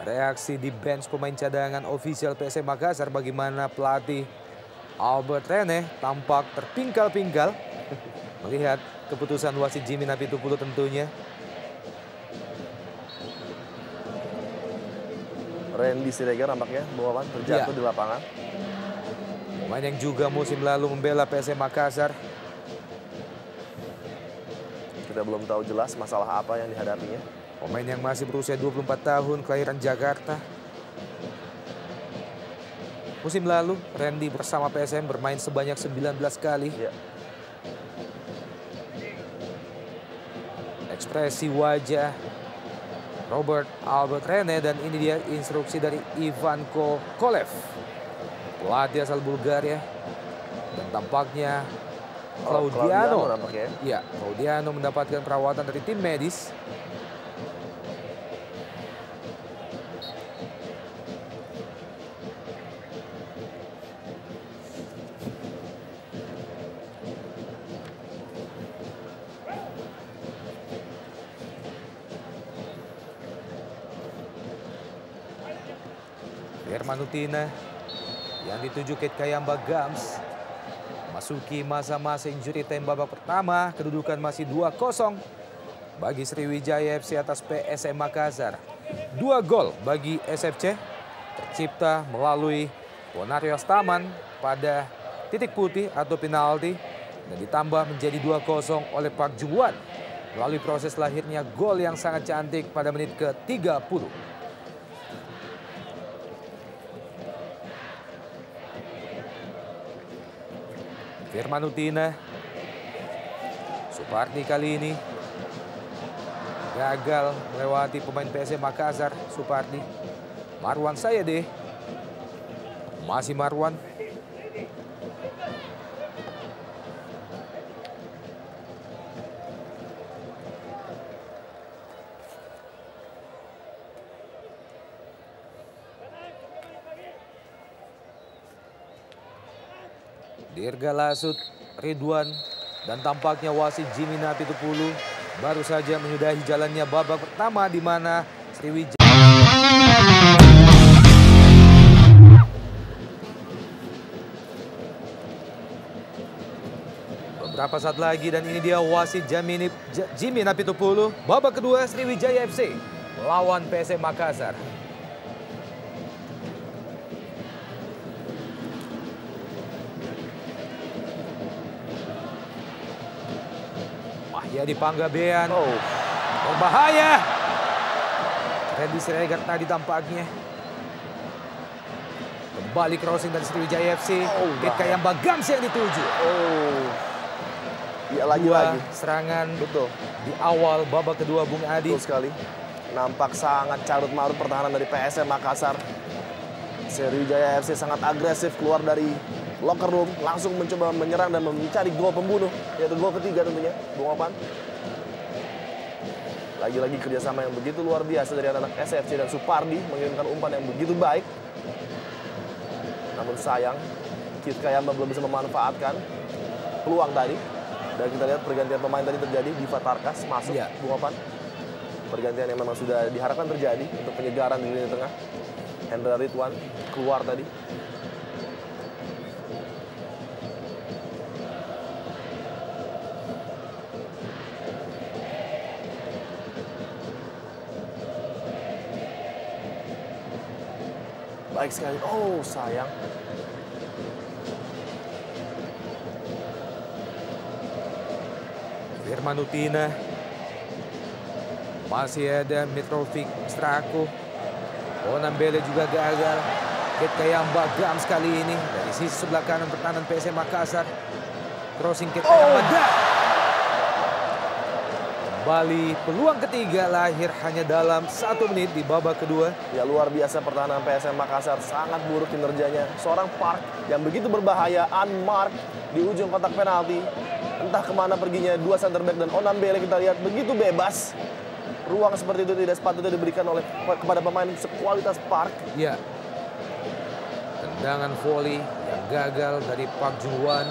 Reaksi di bench pemain cadangan ofisial PSM Makassar, bagaimana pelatih Albert Rene tampak terpingkal-pingkal melihat keputusan wasit Jimmy Napitupulu tentunya. Randy Siregar nampaknya bawakan terjatuh di lapangan. Pemain yang juga musim lalu membela PSM Makassar. Kita belum tahu jelas masalah apa yang dihadapinya. Pemain yang masih berusia 24 tahun, kelahiran Jakarta. Musim lalu, Randy bersama PSM bermain sebanyak 19 kali. Ya. Ekspresi wajah Robert Albert Rene, dan ini dia instruksi dari Ivanko Kolev, pelatih asal Bulgaria. Dan tampaknya Claudiano mendapatkan perawatan dari tim medis. Hermanutina yang dituju Kate Kayamba Gams. Masuki masa-masa injury time babak pertama, kedudukan masih 2-0 bagi Sriwijaya FC atas PSM Makassar. 2 gol bagi SFC tercipta melalui Bonarios Taman pada titik putih atau penalti, dan ditambah menjadi 2-0 oleh Park Jung-wan melalui proses lahirnya gol yang sangat cantik pada menit ke-30. Hermanutina, Supardi kali ini gagal melewati pemain PSM Makassar. Supardi, Marwan Sayede, masih Marwan. Dirga Lasut, Ridwan, dan tampaknya wasit Jimmy Napitupulu baru saja menyudahi jalannya babak pertama, di mana Sriwijaya beberapa saat lagi, dan ini dia wasit Jimmy Napitupulu. Babak kedua Sriwijaya FC melawan PSM Makassar. Ya, di Panggabean. Berbahaya. Randy Siregar tadi tampaknya. Kembali crossing dari Sriwijaya FC. Kate Kayamba Gams yang dituju. Ya, lagi-lagi serangan. Betul. Di awal babak kedua, Bung Adi. Betul sekali. Nampak sangat carut-marut pertahanan dari PSM Makassar. Sriwijaya FC sangat agresif keluar dari locker room, langsung mencoba menyerang dan mencari gol pembunuh, yaitu gol ketiga tentunya, Bung Opan. Lagi-lagi kerjasama yang begitu luar biasa dari anak SFC dan Supardi, mengirimkan umpan yang begitu baik. Namun sayang, Kate Kayamba belum bisa memanfaatkan peluang tadi. Dan kita lihat pergantian pemain tadi terjadi, Diva Tarkas masuk, Bung Opan. Pergantian yang memang sudah diharapkan terjadi untuk penyegaran di lini tengah. Hendra Ridwan keluar tadi. Baik sekali. Sayang. Hermanutina. Masih ada Mitrovic Strako. Bonambele juga gagal. Kate Kayamba Gams kali ini dari sisi sebelah kanan pertahanan PSM Makassar. Crossing Kate Kayamba. Kembali peluang ketiga lahir hanya dalam 1 menit di babak kedua. Ya luar biasa pertahanan PSM Makassar, sangat buruk kinerjanya. Seorang Park yang begitu berbahaya, unmarked di ujung kotak penalti. Entah kemana perginya dua center back dan Onambele kita lihat begitu bebas. Ruang seperti itu tidak sepatutnya diberikan kepada pemain sekualitas Park. Ya, tendangan volley yang gagal dari Park Ju-hwan.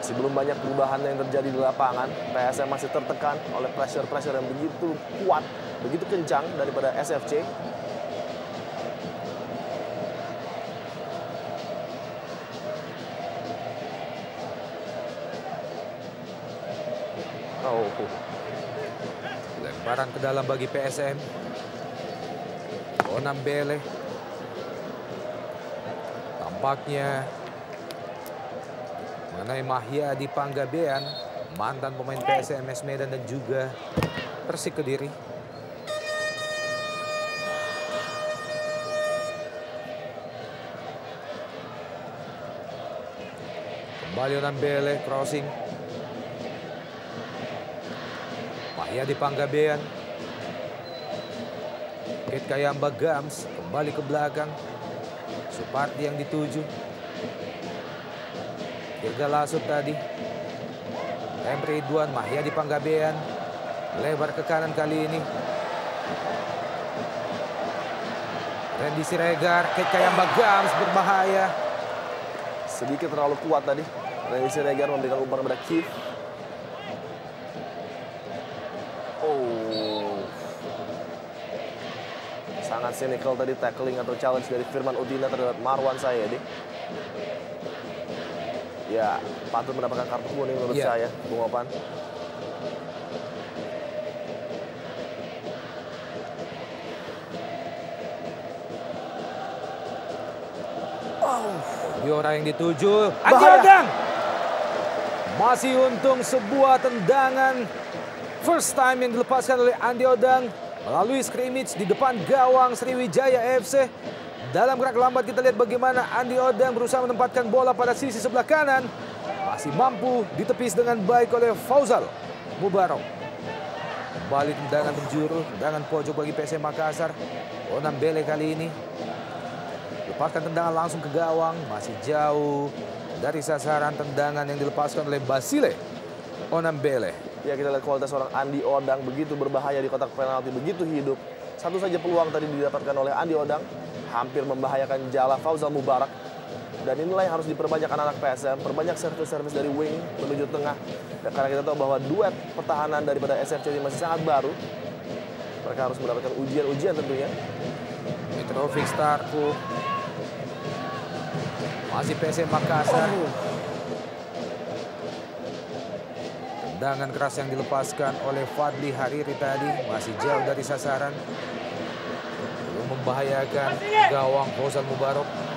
Masih belum banyak perubahan yang terjadi di lapangan. PSM masih tertekan oleh pressure yang begitu kuat, begitu kencang daripada SFC. Lemparan ke dalam bagi PSM. Onambele. Tampaknya mengenai Mahyadi Panggabean, mantan pemain PSMS Medan dan juga Persik Kediri. Kembali Onambele, crossing. Mahyadi Panggabean. Kit Kayamba Gams kembali ke belakang. Supardi yang dituju. Dirga Lasut tadi. Emre Ridwan, Mahyadi Panggabean. Lebar ke kanan kali ini. Randy Siregar, Kit Kayamba Gams berbahaya. Sedikit terlalu kuat tadi. Randy Siregar memberikan umpan kepada Keith. Sangat cynical tadi tackling atau challenge dari Firman Udina terhadap Marwan Sayedi. Ya, patut mendapatkan kartu kuning menurut saya, Bung Opan. Biora yang dituju. Andi Odang. Masih untung sebuah tendangan first time yang dilepaskan oleh Andi Odang melalui scrimmage di depan gawang Sriwijaya FC. Dalam gerak lambat kita lihat bagaimana Andi Odang berusaha menempatkan bola pada sisi sebelah kanan. Masih mampu ditepis dengan baik oleh Fauzal Mubarok. Kembali tendangan penjuru, tendangan pojok bagi PSM Makassar. Onambele kali ini lepaskan tendangan langsung ke gawang. Masih jauh dari sasaran tendangan yang dilepaskan oleh Basile Onambele. Ya, kita lihat kualitas seorang Andi Odang begitu berbahaya di kotak penalti, begitu hidup. Satu saja peluang tadi didapatkan oleh Andi Odang, hampir membahayakan jala Fauzal Mubarak. Dan inilah yang harus diperbanyak anak-anak PSM, perbanyak servis-servis dari wing menuju tengah. Ya, karena kita tahu bahwa duet pertahanan daripada SFC ini masih sangat baru. Mereka harus mendapatkan ujian-ujian tentunya. Mitrovic Starku. Masih PSM Makassar. Tendangan keras yang dilepaskan oleh Fadli Hariri tadi masih jauh dari sasaran. Belum membahayakan gawang Fauzal Mubarok.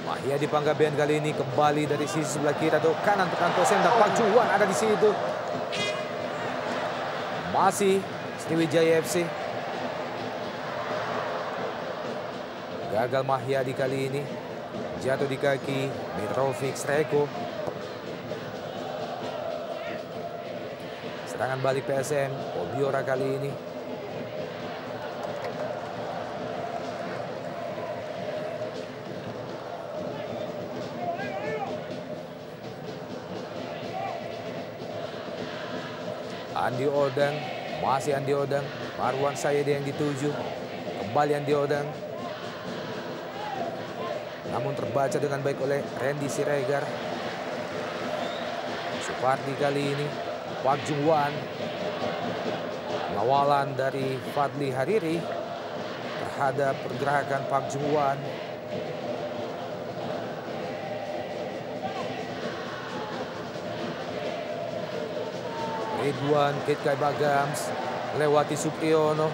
Mahyadi Panggabean kali ini kembali dari sisi sebelah kiri atau kanan tekan Tosem dan Park Ju-hwan ada di situ. Masih Sriwijaya FC. Gagal Mahyadi kali ini. Jatuh di kaki Mitrovic Sreko. Serangan balik PSM, Obiora kali ini. Andi Odang, masih Andi Odang, Marwan Sayedi yang dituju, kembali Andi Odang. Namun terbaca dengan baik oleh Randy Siregar. Fadli kali ini, Park Jung-wan. Pengawalan dari Fadli Hariri terhadap pergerakan Park Jung-wan. Ridwan Kitkai Bagams lewati Supriyono.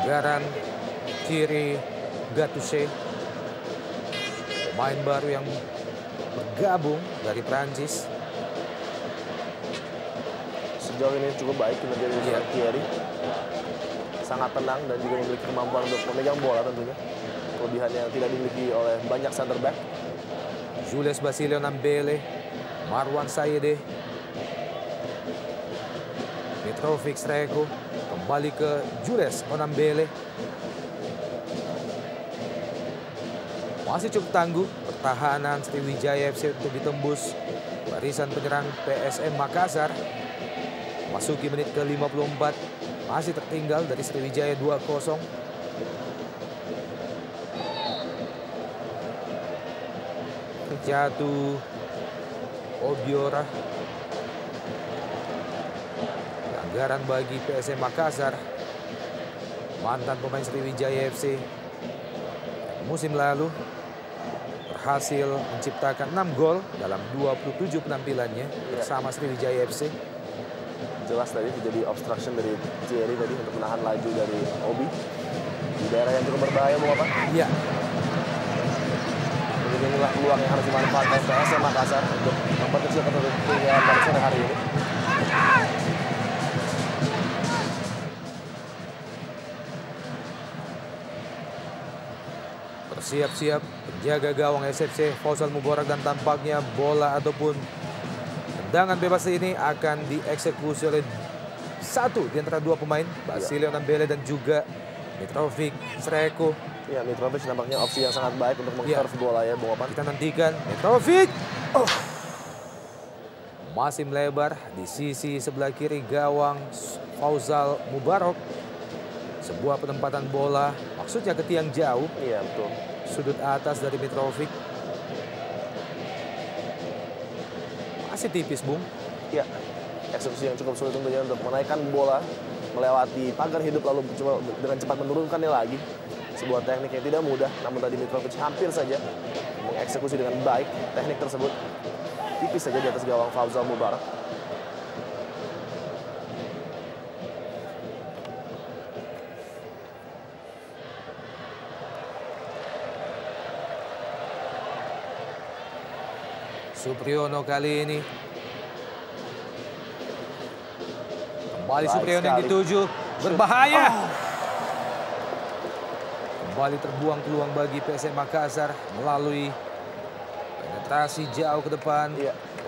Anggaran kiri Gattuso, pemain baru yang bergabung dari Prancis. Sejauh ini cukup baik kinerja dari Thierry. Sangat tenang dan juga memiliki kemampuan untuk memegang bola tentunya. Kelebihan yang tidak dimiliki oleh banyak center back. Jules Basilio Nambele, Marwan Sayede, Mitrovic Sreko, kembali ke Jules Onambele. Masih cukup tangguh pertahanan Sriwijaya FC untuk ditembus barisan penyerang PSM Makassar. Masuki menit ke-54. Masih tertinggal dari Sriwijaya 2-0. Jatuh Obiora. Pelanggaran bagi PSM Makassar. Mantan pemain Sriwijaya FC musim lalu berhasil menciptakan 6 gol dalam 27 penampilannya bersama Sriwijaya FC. Jelas tadi terjadi obstruction dari Thierry tadi untuk menahan laju dari Obi di daerah yang cukup berbahaya, Bung Apa? Iya. Jadi inilah peluang yang harus dimanfaatkan PSM Makassar untuk memperkecil ketertinggalan pada sore hari ini. Bersiap-siap penjaga gawang SFC Fauzal Mubarak, dan tampaknya bola ataupun tendangan bebas ini akan dieksekusi oleh satu di antara dua pemain, Basilio Nambele dan juga Mitrovic Sreko. Ya, Mitrovic nampaknya opsi yang sangat baik untuk meng-curve bola ya, Bung Opan. Kita nantikan Mitrovic. Masih melebar di sisi sebelah kiri gawang Fauzal Mubarak. Sebuah penempatan bola, maksudnya ke tiang jauh. Iya, betul. Sudut atas dari Mitrovic. Masih tipis, Bung. Ya, eksekusi yang cukup sulit tentunya untuk menaikkan bola melewati pagar hidup lalu coba dengan cepat menurunkannya lagi. Sebuah teknik yang tidak mudah, namun tadi Mitrovic hampir saja mengeksekusi dengan baik teknik tersebut. Tipis saja di atas gawang Fauzal Mubarak. Supriyono kali ini. Kembali Supriyono yang dituju. Berbahaya. Kembali terbuang peluang bagi PSM Makassar melalui penetrasi jauh ke depan.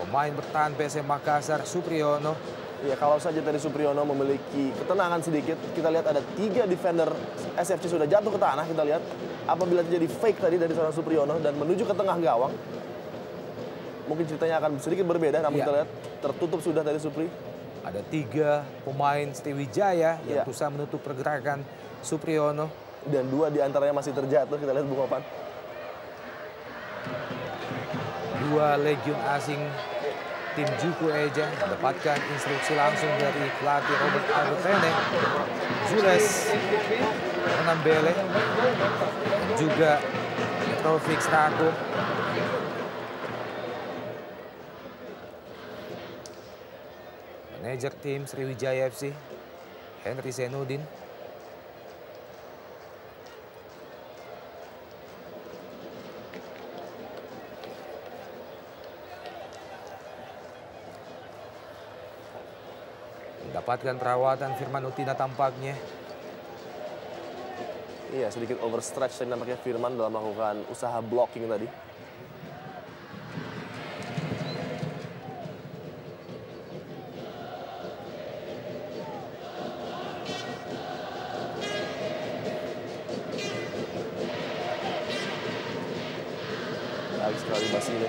Pemain bertahan PSM Makassar, Supriyono. Ya, kalau saja tadi Supriyono memiliki ketenangan sedikit, kita lihat ada 3 defender SFC sudah jatuh ke tanah. Kita lihat apabila terjadi fake tadi dari seorang Supriyono dan menuju ke tengah gawang. Mungkin ceritanya akan sedikit berbeda, namun kita lihat tertutup sudah dari Supri. Ada 3 pemain Sriwijaya yang berusaha menutup pergerakan Supriyono. Dan 2 diantaranya masih terjatuh, kita lihat Bung Opan. 2 legion asing tim Juku Eja mendapatkan instruksi langsung dari pelatih Robert Albertene, Jules Onambele, dan juga Mitrovic Sreko. Manajer tim Sriwijaya FC, Henry Senudin. Mendapatkan perawatan Firman Utina tampaknya. Iya, sedikit overstretch tadi nampaknya Firman dalam melakukan usaha blocking tadi. Baik sekali Basile.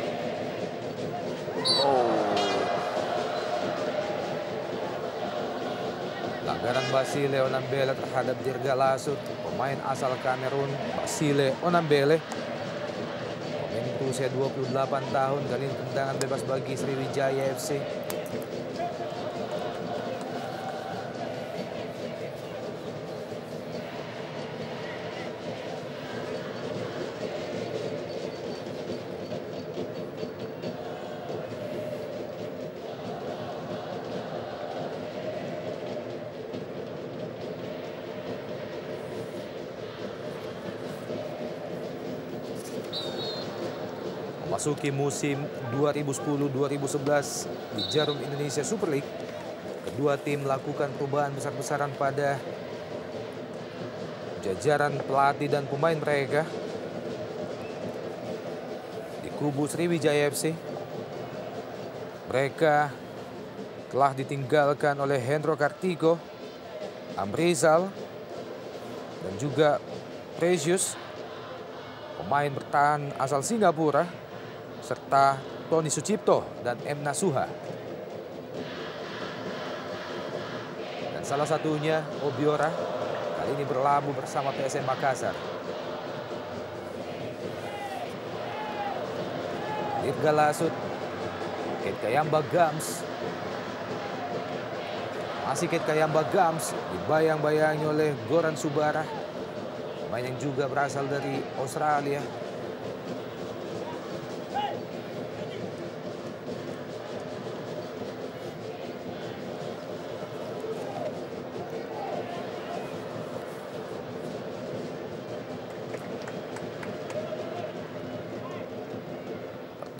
Basile Onambele terhadap Dirga Lasut, pemain asal Kamerun. Basile Onambele, pemain berusia 28 tahun, kali ini tendangan bebas bagi Sriwijaya FC. Memasuki musim 2010-2011 di Jarum Indonesia Super League, kedua tim melakukan perubahan besar-besaran pada jajaran pelatih dan pemain mereka. Di kubu Sriwijaya FC, mereka telah ditinggalkan oleh Hendro Kartiko, Amrizal, dan juga Precious, pemain bertahan asal Singapura, serta Tony Sucipto dan M. Nasuha. Dan salah satunya Obiora kali ini berlabuh bersama PSM Makassar. Dirga Lasut, Kate Kayamba Gams. Masih Kate Kayamba Gams dibayang-bayangi oleh Goran Subara, pemain yang juga berasal dari Australia.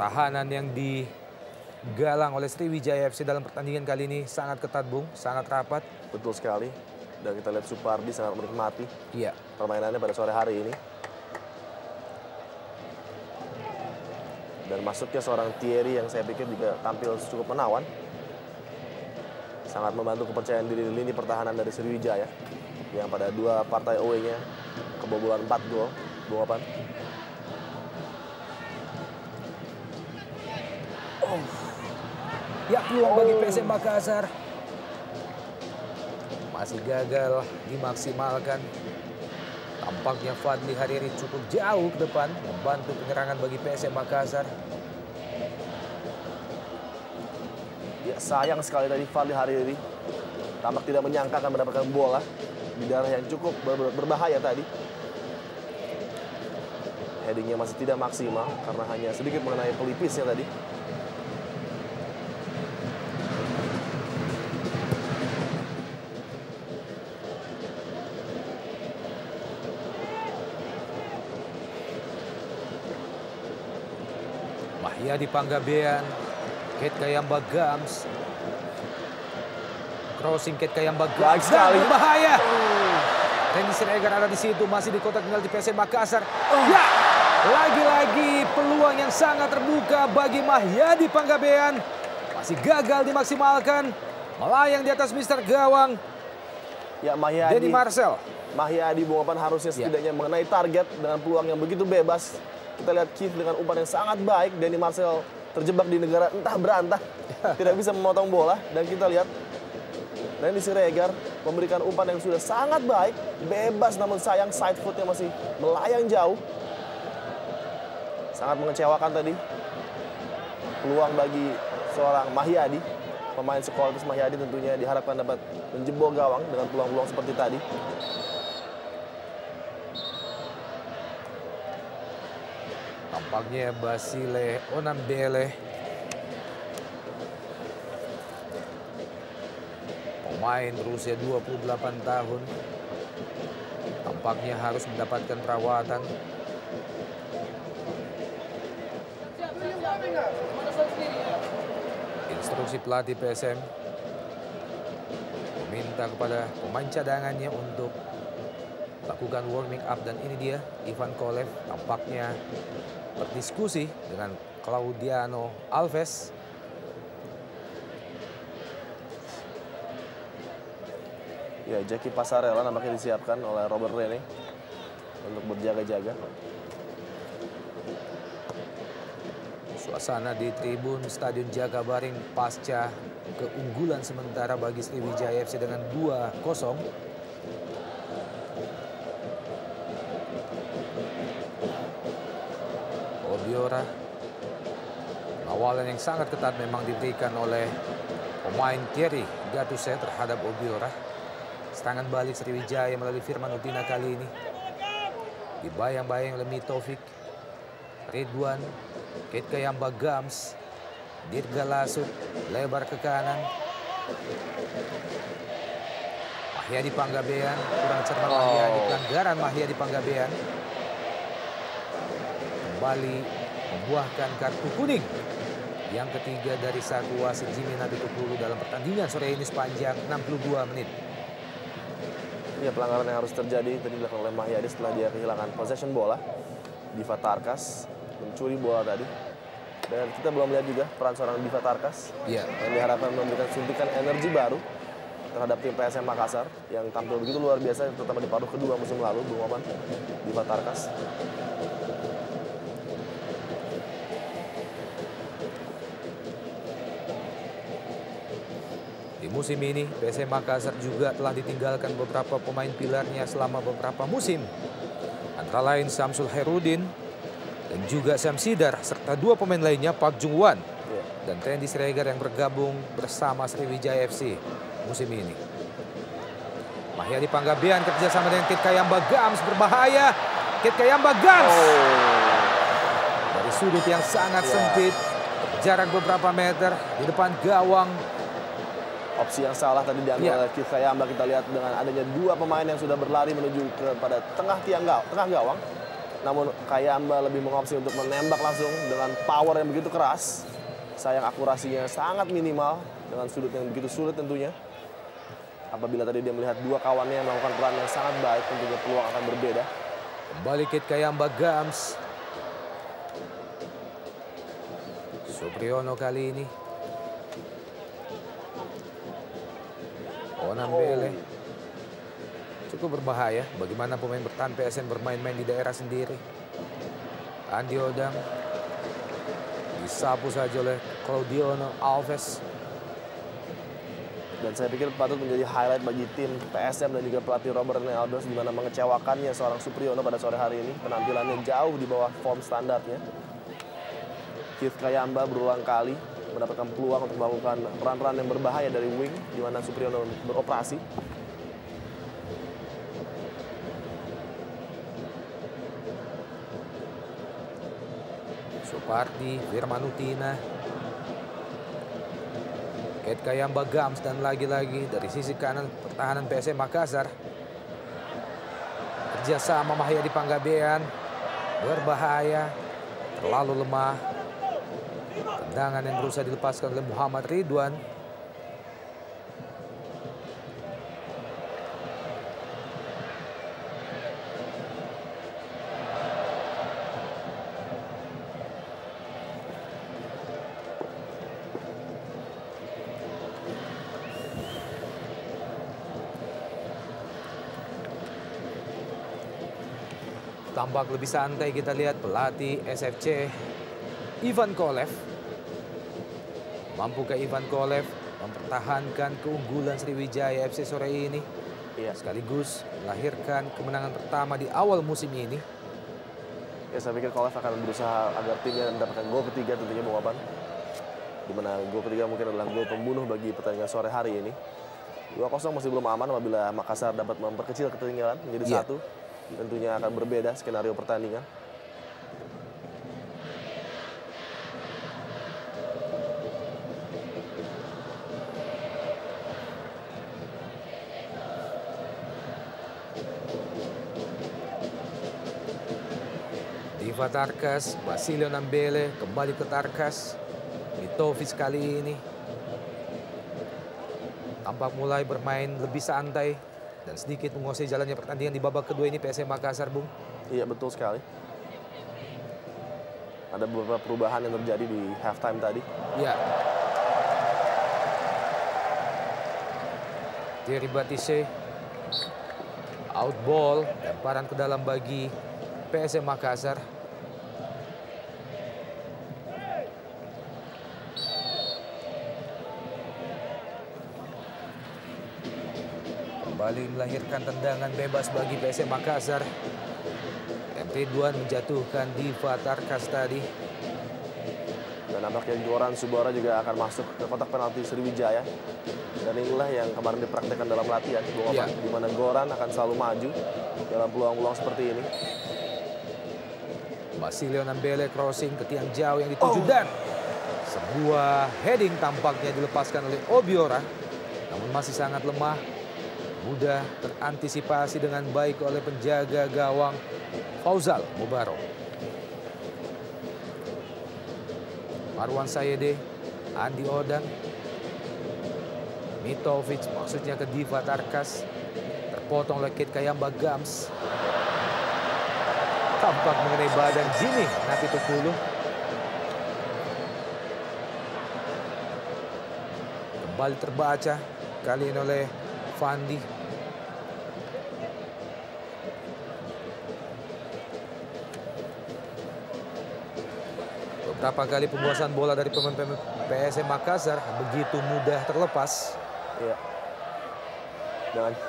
Pertahanan yang digalang oleh Sriwijaya FC dalam pertandingan kali ini sangat ketat, Bung, sangat rapat. Betul sekali. Dan kita lihat Supardi sangat menikmati permainannya pada sore hari ini. Dan masuknya seorang Thierry yang saya pikir juga tampil cukup menawan. Sangat membantu kepercayaan diri di lini pertahanan dari Sriwijaya, yang pada dua partai away-nya kebobolan 4 gol, Bung Opan. Ya, peluang bagi PSM Makassar masih gagal dimaksimalkan. Tampaknya Fadli Hariri cukup jauh ke depan membantu penyerangan bagi PSM Makassar. Ya, sayang sekali tadi Fadli Hariri tampak tidak menyangka akan mendapatkan bola di daerah yang cukup berbahaya tadi. Headingnya masih tidak maksimal karena hanya sedikit mengenai pelipisnya tadi. Mahyadi Panggabean, Kate Kayamba Gams. Crossing Kate Kayamba Gams. Dan berbahaya. Randy Siregar ada di situ, masih di kotak penalti PSM Makassar. Ya, lagi-lagi peluang yang sangat terbuka bagi Mahyadi Panggabean. Masih gagal dimaksimalkan. Melayang di atas Mister Gawang. Ya, Mahyadi. Denny Marcel. Mahyadi Bung Opan harusnya setidaknya mengenai target dengan peluang yang begitu bebas. Kita lihat Keith dengan umpan yang sangat baik. Denny Marcel terjebak di negara entah berantah. Tidak bisa memotong bola. Dan kita lihat Randy Siregar memberikan umpan yang sudah sangat baik. Bebas, namun sayang side footnya masih melayang jauh. Sangat mengecewakan tadi. Peluang bagi seorang Mahyadi. Pemain sekualitas Mahyadi tentunya diharapkan dapat menjebol gawang dengan peluang-peluang seperti tadi. Tampaknya Basile Onambele, pemain berusia 28 tahun, tampaknya harus mendapatkan perawatan. Instruksi pelatih PSM meminta kepada pemain cadangannya untuk lakukan warming up, dan ini dia Ivan Kolev tampaknya berdiskusi dengan Claudiano Alves. Ya, Jackie Pasarella nampaknya disiapkan oleh Robert Rene untuk berjaga-jaga. Suasana di tribun Stadion Jakabaring pasca keunggulan sementara bagi Sriwijaya FC dengan 2-0. Obiora. Awalan yang sangat ketat memang diberikan oleh pemain Thierry Gattuso terhadap Obiora. Serangan balik Sriwijaya melalui Firman Utina kali ini. Dibayang-bayang oleh Mitovik, Ridwan, Ketkayamba Gams, Dirga Lasut, lebar ke kanan. Mahyadi Panggabean, kurang cermat Mahyadi, pelanggaran Mahyadi Panggabean. Kembali membuahkan kartu kuning. Yang ketiga dari saku wasit Jimmy Natutupulu dalam pertandingan sore ini sepanjang 62 menit. Ya, pelanggaran yang harus terjadi tadi dilakukan oleh Mahyadi setelah dia kehilangan possession bola. Diva Tarkas mencuri bola tadi. Dan kita belum lihat juga peran seorang Diva Tarkas yang diharapkan memberikan suntikan energi baru terhadap tim PSM Makassar yang tampil begitu luar biasa, terutama di paruh kedua musim lalu, Bung Oman. Diva Tarkas. Di musim ini, PSM Makassar juga telah ditinggalkan beberapa pemain pilarnya selama beberapa musim. Antara lain Samsul Herudin dan juga Sam Sidar, serta dua pemain lainnya Park Jung Wan dan Trendy Sregar yang bergabung bersama Sriwijaya FC musim ini. Mahyadi Panggabean kerjasama dengan Ketkayamba Gams, berbahaya. Ketkayamba Gams dari sudut yang sangat sempit, jarak beberapa meter di depan gawang. Opsi yang salah tadi diambil oleh Ketkayamba. Kita lihat dengan adanya dua pemain yang sudah berlari menuju kepada tengah gawang. Namun Kayamba lebih mengopsi untuk menembak langsung dengan power yang begitu keras. Sayang akurasinya sangat minimal dengan sudut yang begitu sulit tentunya. Apabila tadi dia melihat dua kawannya yang melakukan peran yang sangat baik, tentunya peluang akan berbeda. Kembali Ketkayamba Gams. Supriyono kali ini. Onambele. Cukup berbahaya bagaimana pemain bertahan PSM bermain-main di daerah sendiri. Andi Odang disapu saja oleh Claudiono Alves. Dan saya pikir patut menjadi highlight bagi tim PSM dan juga pelatih Robert Ronaldos, di mana mengecewakannya seorang Supriyono pada sore hari ini. Penampilannya jauh di bawah form standarnya. Ketkayamba berulang kali mendapatkan peluang untuk melakukan run-run yang berbahaya dari wing, di mana Supriyono beroperasi. Supardi, Firman Utina, Ketkayamba Gams, dan lagi-lagi dari sisi kanan pertahanan PSM Makassar. Kerjasama Mahyadi Panggabean, berbahaya, terlalu lemah. Tendangan yang berusaha dilepaskan oleh Muhammad Ridwan. Tampak lebih santai kita lihat pelatih SFC Ivan Kolev. Mampukah Ivan Kolev mempertahankan keunggulan Sriwijaya FC sore ini? Sekaligus melahirkan kemenangan pertama di awal musim ini. Ya, saya pikir Kolev akan berusaha agar timnya mendapatkan gol ketiga tentunya, Bung Apan. Di mana gol ketiga mungkin adalah gol pembunuh bagi pertandingan sore hari ini. 2-0 masih belum aman apabila Makassar dapat memperkecil ketinggalan menjadi 1. Tentunya akan berbeda skenario pertandingan. Diva Tarkas, Basilio Nambele kembali ke Tarkas. Mitovich kali ini tampak mulai bermain lebih santai dan sedikit menguasai jalannya pertandingan di babak kedua ini PSM Makassar, Bung. Iya, betul sekali. Ada beberapa perubahan yang terjadi di halftime tadi. Ya. Thierry Batisse, out ball, lemparan ke dalam bagi PSM Makassar. kembali melahirkan tendangan bebas bagi PSM Makassar. M. Ridwan menjatuhkan Diva Tarkas tadi. Dan nampaknya Goran Subara juga akan masuk ke kotak penalti Sriwijaya. Dan inilah yang kemarin dipraktekkan dalam latihan, di mana Goran akan selalu maju dalam peluang-peluang seperti ini. Basilio Nambele crossing ke tiang jauh yang dituju dan sebuah heading tampaknya dilepaskan oleh Obiora. Namun masih sangat lemah, mudah terantisipasi dengan baik oleh penjaga gawang Fauzal Mubarok. Marwan Sayede, Andi Odang, Mitovic maksudnya ke Diva Tarkas, terpotong oleh Kit Kayamba Gams. Tampak mengenai badan Jimmy Napitukulu. Kembali terbaca kali ini oleh Fandi. Beberapa kali penguasaan bola dari pemain PSM Makassar begitu mudah terlepas. Iya.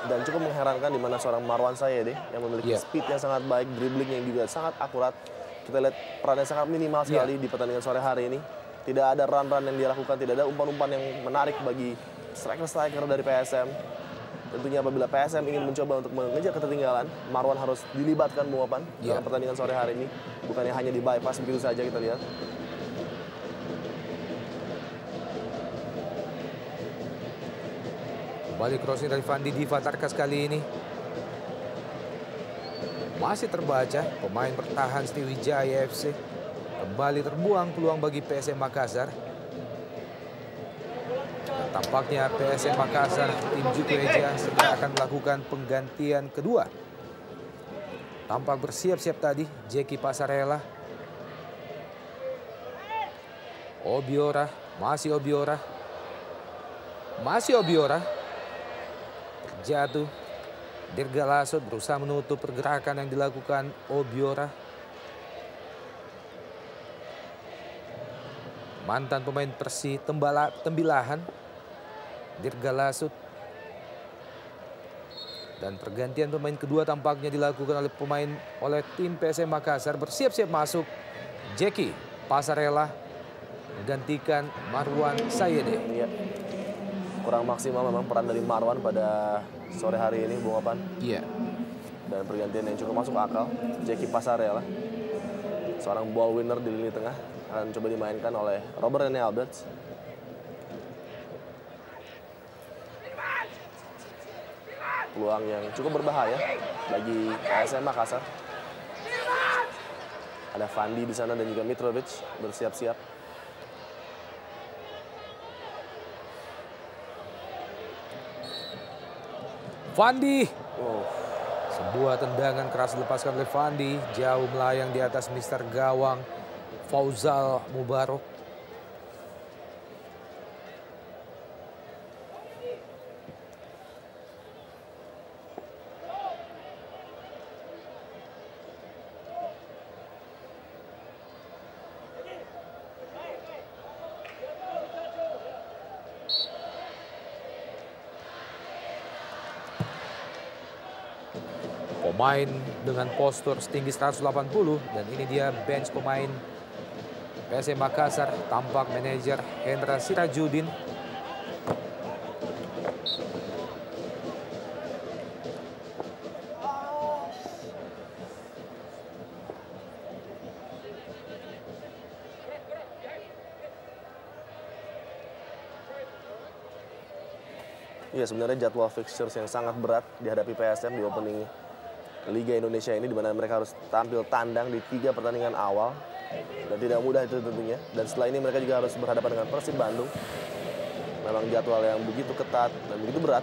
Dan cukup mengherankan di mana seorang Marwan Sayede yang memiliki speed yang sangat baik, dribbling yang juga sangat akurat. Kita lihat perannya sangat minimal sekali di pertandingan sore hari ini. Tidak ada run-run yang dia lakukan, tidak ada umpan-umpan yang menarik bagi striker-striker dari PSM. Tentunya apabila PSM ingin mencoba untuk mengejar ketertinggalan, Marwan harus dilibatkan Muapan dalam pertandingan sore hari ini. Bukannya hanya di bypass begitu saja kita lihat. Kembali crossing dari Fandi Diva Tarkas kali ini. Masih terbaca pemain bertahan Sriwijaya FC. Kembali terbuang peluang bagi PSM Makassar. Dan tampaknya PSM Makassar, tim Juku Eja segera akan melakukan penggantian kedua. Tampak bersiap-siap tadi Jeki Pasarela. Obiora, masih Obiora. Masih Obiora. Jatuh. Dirga Lasut berusaha menutup pergerakan yang dilakukan Obiora. Mantan pemain Persi Tembilahan. Dirga Lasut. Dan pergantian pemain kedua tampaknya dilakukan oleh tim PSM Makassar. Bersiap-siap masuk Jeki Pasarela menggantikan Marwan Sayede. Iya. Kurang maksimal memang peran dari Marwan pada sore hari ini, Bung Opan. Iya. Dan pergantian yang cukup masuk akal, Jeki Pasarela, seorang ball winner di lini tengah, akan coba dimainkan oleh Robert Rene Alberts. Peluang yang cukup berbahaya bagi PSM Makassar. Ada Fandi di sana dan juga Mitrovic bersiap-siap. Fandi. Sebuah tendangan keras dilepaskan oleh Fandi. Jauh melayang di atas Mister Gawang Fauzal Mubarok. Pemain dengan postur setinggi 180 dan ini dia bench pemain PSM Makassar, tampak manajer Hendra Sirajudin. Iya, sebenarnya jadwal fixtures yang sangat berat dihadapi PSM di opening Liga Indonesia ini, di mana mereka harus tampil tandang di 3 pertandingan awal. Dan tidak mudah itu tentunya. Dan setelah ini mereka juga harus berhadapan dengan Persib Bandung. Memang jadwal yang begitu ketat dan begitu berat.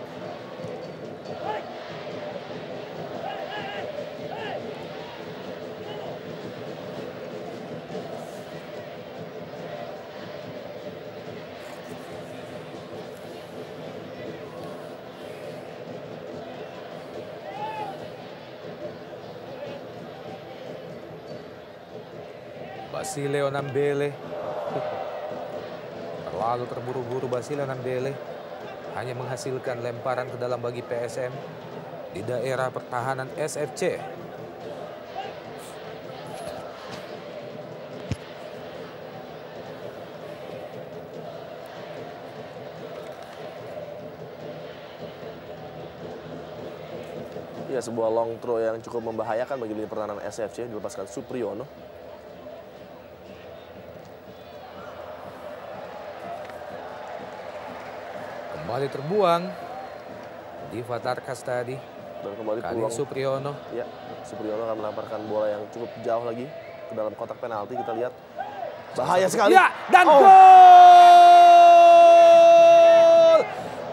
Basilio Nambele. Terlalu terburu-buru Basilio Nambele. hanya menghasilkan lemparan ke dalam bagi PSM di daerah pertahanan SFC. Ya, sebuah long throw yang cukup membahayakan bagi lini pertahanan SFC, dilepaskan Supriyono. Kembali terbuang di Fatarkas tadi. Dan kembali Kali peluang. Supriyono. Ya, Supriyono akan melemparkan bola yang cukup jauh lagi ke dalam kotak penalti. Kita lihat. Bahaya sekali. Ya, dan gol!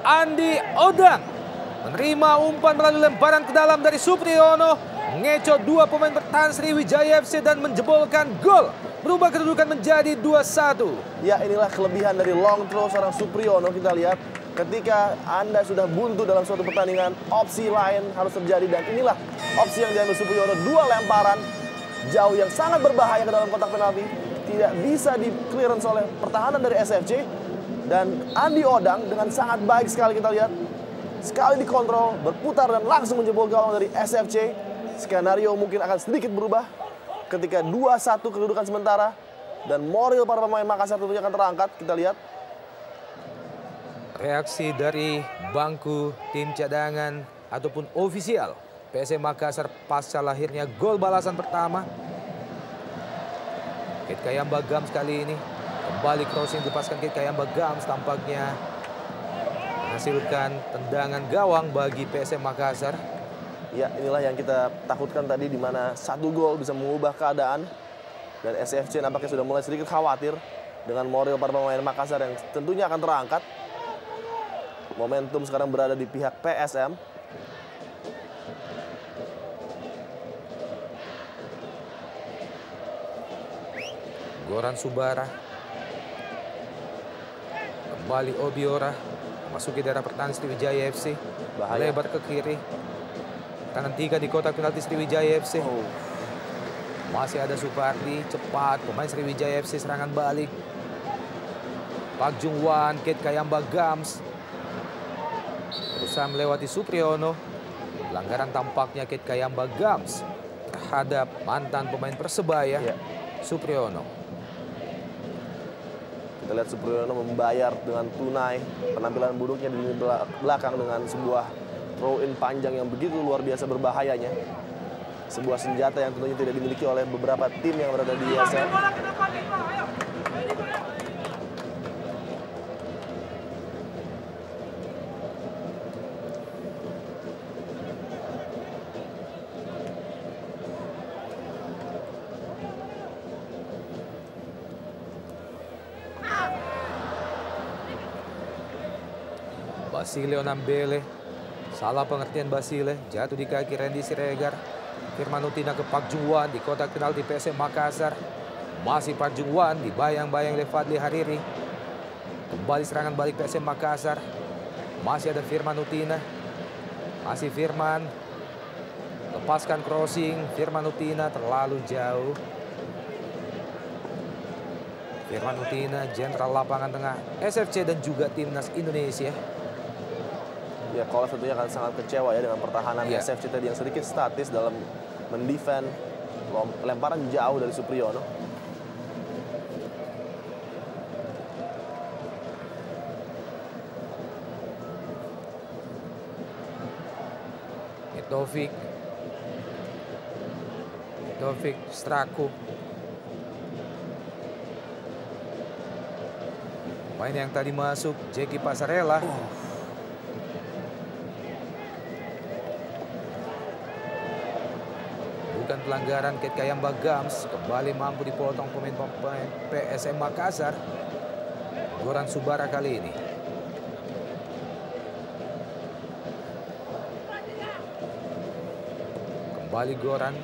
Andi Odang menerima umpan melalui lemparan ke dalam dari Supriyono. Mengecoh dua pemain bertahan Sriwijaya FC dan menjebolkan gol. Berubah kedudukan menjadi 2-1. Ya, inilah kelebihan dari long throw seorang Supriyono. Kita lihat ketika Anda sudah buntu dalam suatu pertandingan, opsi lain harus terjadi. Dan inilah opsi yang diambil Supriyono. Dua lemparan jauh yang sangat berbahaya ke dalam kotak penalti. Tidak bisa di clearance oleh pertahanan dari SFC. Dan Andi Odang dengan sangat baik sekali kita lihat. Sekali dikontrol, berputar dan langsung menjebol gawang dari SFC. Skenario mungkin akan sedikit berubah ketika 2-1 kedudukan sementara. Dan moral para pemain Makassar tentunya akan terangkat. Kita lihat. Reaksi dari bangku tim cadangan ataupun ofisial PSM Makassar pasca lahirnya gol balasan pertama. Kit Kayamba Gams kali ini kembali crossing dilepaskan Kit Kayamba Gams, tampaknya menghasilkan tendangan gawang bagi PSM Makassar. Ya, inilah yang kita takutkan tadi, di mana satu gol bisa mengubah keadaan. Dan SFC nampaknya sudah mulai sedikit khawatir dengan moral para pemain Makassar yang tentunya akan terangkat. Momentum sekarang berada di pihak PSM. Goran Subara. Kembali Obiora. Masuki daerah pertahanan Sriwijaya FC. Bahaya. Lebar ke kiri. Kanan 3 di kotak penalti Sriwijaya FC. Masih ada Supardi, cepat. Pemain Sriwijaya FC serangan balik. Pak Jung Wan, Kit Kayamba Gams. Berusaha melewati Supriyono. Pelanggaran tampaknya Kit Kayamba Gams terhadap mantan pemain Persebaya, Supriyono. Kita lihat Supriyono membayar dengan tunai penampilan buruknya di lini belakang dengan sebuah throw in panjang yang begitu luar biasa berbahayanya. Sebuah senjata yang tentunya tidak dimiliki oleh beberapa tim yang berada di ISL. Basile Onambele, salah pengertian Basile, jatuh di kaki Randy Siregar. Firman Utina ke Pak Jung Wan di kotak penalti PSM Makassar. Masih Pak Jung Wan dibayang-bayang oleh Fadli Hariri. Kembali serangan balik PSM Makassar. Masih ada Firman Utina. Masih Firman. Lepaskan crossing, Firman Utina terlalu jauh. Firman Utina, jenderal lapangan tengah SFC dan juga timnas Indonesia. Ya, Kolas tentunya akan sangat kecewa ya dengan pertahanan SFC tadi yang sedikit statis dalam mendefend lemparan jauh dari Supriyono. Taufik Straku. Main yang tadi masuk, Jeki Pasarela. Bukan pelanggaran, Kit Kayamba Gams kembali mampu dipotong pemain PSM Makassar. Goran Subara kali ini. Kembali Goran.